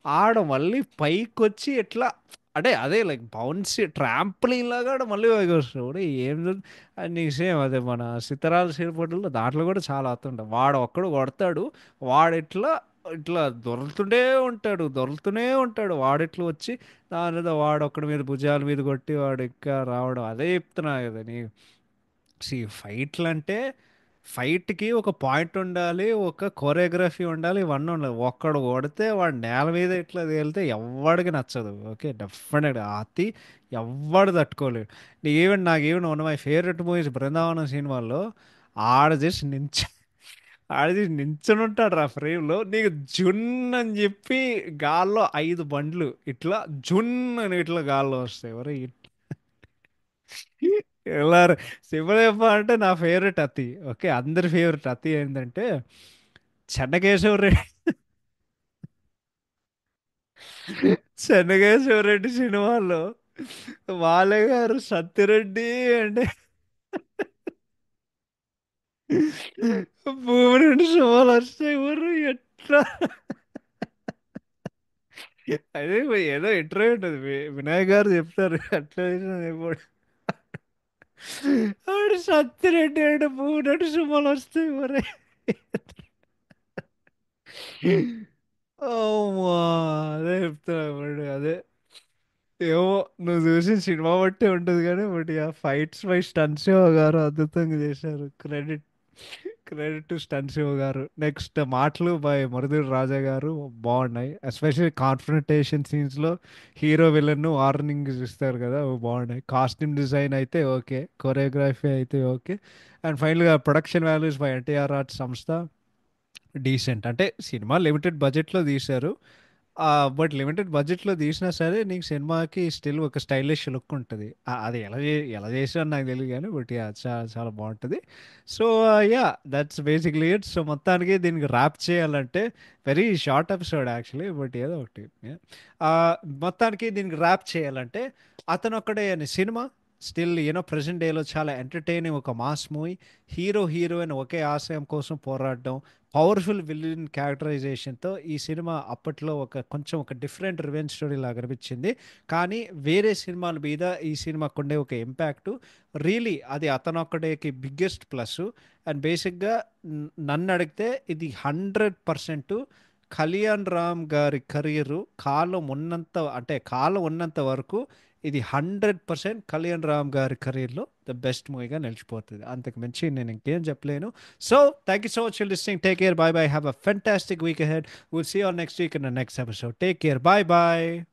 ఆడ మళ్ళీ పైకి వచ్చి ఇట్లా అంటే అదే లైక్ బౌన్సీ ట్రాంప్లిన్ లాగా ఆడ మళ్ళీ పైకి వస్తాడు. ఏం అది నీకు సేమ్ అదే మన సితరాల సిరిపట్టులో దాంట్లో కూడా చాలా వస్తుంటాయి. వాడు ఒక్కడు కొడతాడు, వాడు ఇట్లా ఇట్లా దొరుకుతూనే ఉంటాడు వాడిట్లు వచ్చి దాని మీద వాడు ఒక్కడి మీద భుజాల మీద కొట్టి వాడు ఇంకా రావడం. అదే చెప్తున్నా కదా నీ. ఫైట్లు అంటే ఫైట్కి ఒక పాయింట్ ఉండాలి, ఒక కోరియోగ్రఫీ ఉండాలి, ఇవన్నీ ఉండాలి. ఒక్కడు కొడితే వాడు నేల మీద ఇట్లా తేలితే ఎవ్వడికి నచ్చదు. ఓకే, డెఫినెట్ అతి ఎవ్వడు తట్టుకోలేడు. నాకు even one of my favourite movies Brindavanam సినిమాల్లో ఆడ చేసి ఆడ నించొని ఉంటాడు రా ఫ్రేమ్లో. నీకు జున్ అని చెప్పి గాల్లో 5 బండ్లు ఇట్లా జున్ అని ఇట్లా గాల్లో వస్తాయి. ఎవరు ఎలా సింపుల్ చెప్పాలంటే నా ఫేవరెట్ అతి. ఓకే, అందరి ఫేవరెట్ అతి ఏంటంటే చెన్నకేశవ రెడ్డి. చెన్నకేశవ రెడ్డి సినిమాలో బాలయ్య గారు సత్యరెడ్డి అంటే భూమి నుండి శుభాలు వస్తాయి ఊరు ఎట్లా. అదే ఏదో ఇంటర్వ్యూ ఉంటుంది, వినాయక్ గారు చెప్తారు అట్లా ఇప్పుడు ఆడు సత్యరెడ్డి అంటే భూమి నుండి శుభాలు వస్తాయి ఊరే. అమ్మా, అదే చెప్తున్నా ఇప్పుడు. అదే ఏమో, నువ్వు చూసిన సినిమా బట్టే ఉంటుంది కానీ బట్ ఆ fights by stun Shiva garu అద్భుతంగా చేశారు. Credit credit to stun Shiva garu. Next మాటలు బై మరుదూరి రాజా గారు బాగున్నాయి. ఎస్పెషల్లీ కాన్ఫ్రంటేషన్ సీన్స్లో హీరో విలన్ వార్నింగ్స్ ఇస్తారు కదా, అవి బాగున్నాయి. కాస్ట్యూమ్ డిజైన్ అయితే ఓకే, కొరియోగ్రఫీ అయితే ఓకే. అండ్ ఫైనల్గా production values by NTR art సంస్థ డీసెంట్. అంటే సినిమా లిమిటెడ్ బడ్జెట్లో తీశారు, బట్ లిమిటెడ్ బడ్జెట్లో తీసినా సరే నీకు సినిమాకి స్టిల్ ఒక స్టైలిష్ లుక్ ఉంటుంది. అది ఎలా చేసారో నాకు తెలియదు కానీ బట్ యా, చాలా చాలా బాగుంటుంది. So yeah, that's basically it. So మొత్తానికి దీనికి ర్యాప్ చేయాలంటే very short episode actually, but ఏదో ఒకటి. Yeah. మొత్తానికి దీనికి ర్యాప్ చేయాలంటే అతను ఒక్కడే అని సినిమా, స్టిల్ ప్రెసెంట్ డేలో చాలా ఎంటర్టైనింగ్ ఒక మాస్ మూవీ. హీరో హీరోయిన్ ఒకే ఆశయం కోసం పోరాడడం, పవర్ఫుల్ విలన్ క్యారెక్టరైజేషన్తో ఈ సినిమా అప్పట్లో కొంచెం డిఫరెంట్ రివెంజ్ స్టోరీ లాగా అనిపించింది. కానీ వేరే సినిమాల మీద ఈ సినిమాకు ఉండే ఒక ఇంపాక్ట్ రియలీ అది అతనొక్కడేకి బిగ్గెస్ట్ ప్లస్. అండ్ బేసిక్గా నన్ను అడిగితే ఇది 100% కళ్యాణ్ రామ్ గారి కెరీర్ కాలం ఉన్నంత వరకు ఇది 100% కళ్యాణ్ రామ్ గారి కెరీర్లో ద బెస్ట్ మూవీగా నిలిచిపోతుంది. అంతకు మించి నేను ఇంకేం చెప్పలేను. So thank you so much for listening. Take care. Bye bye. Have a fantastic week ahead. Will see you all next week in the next episode. Take care. Bye by.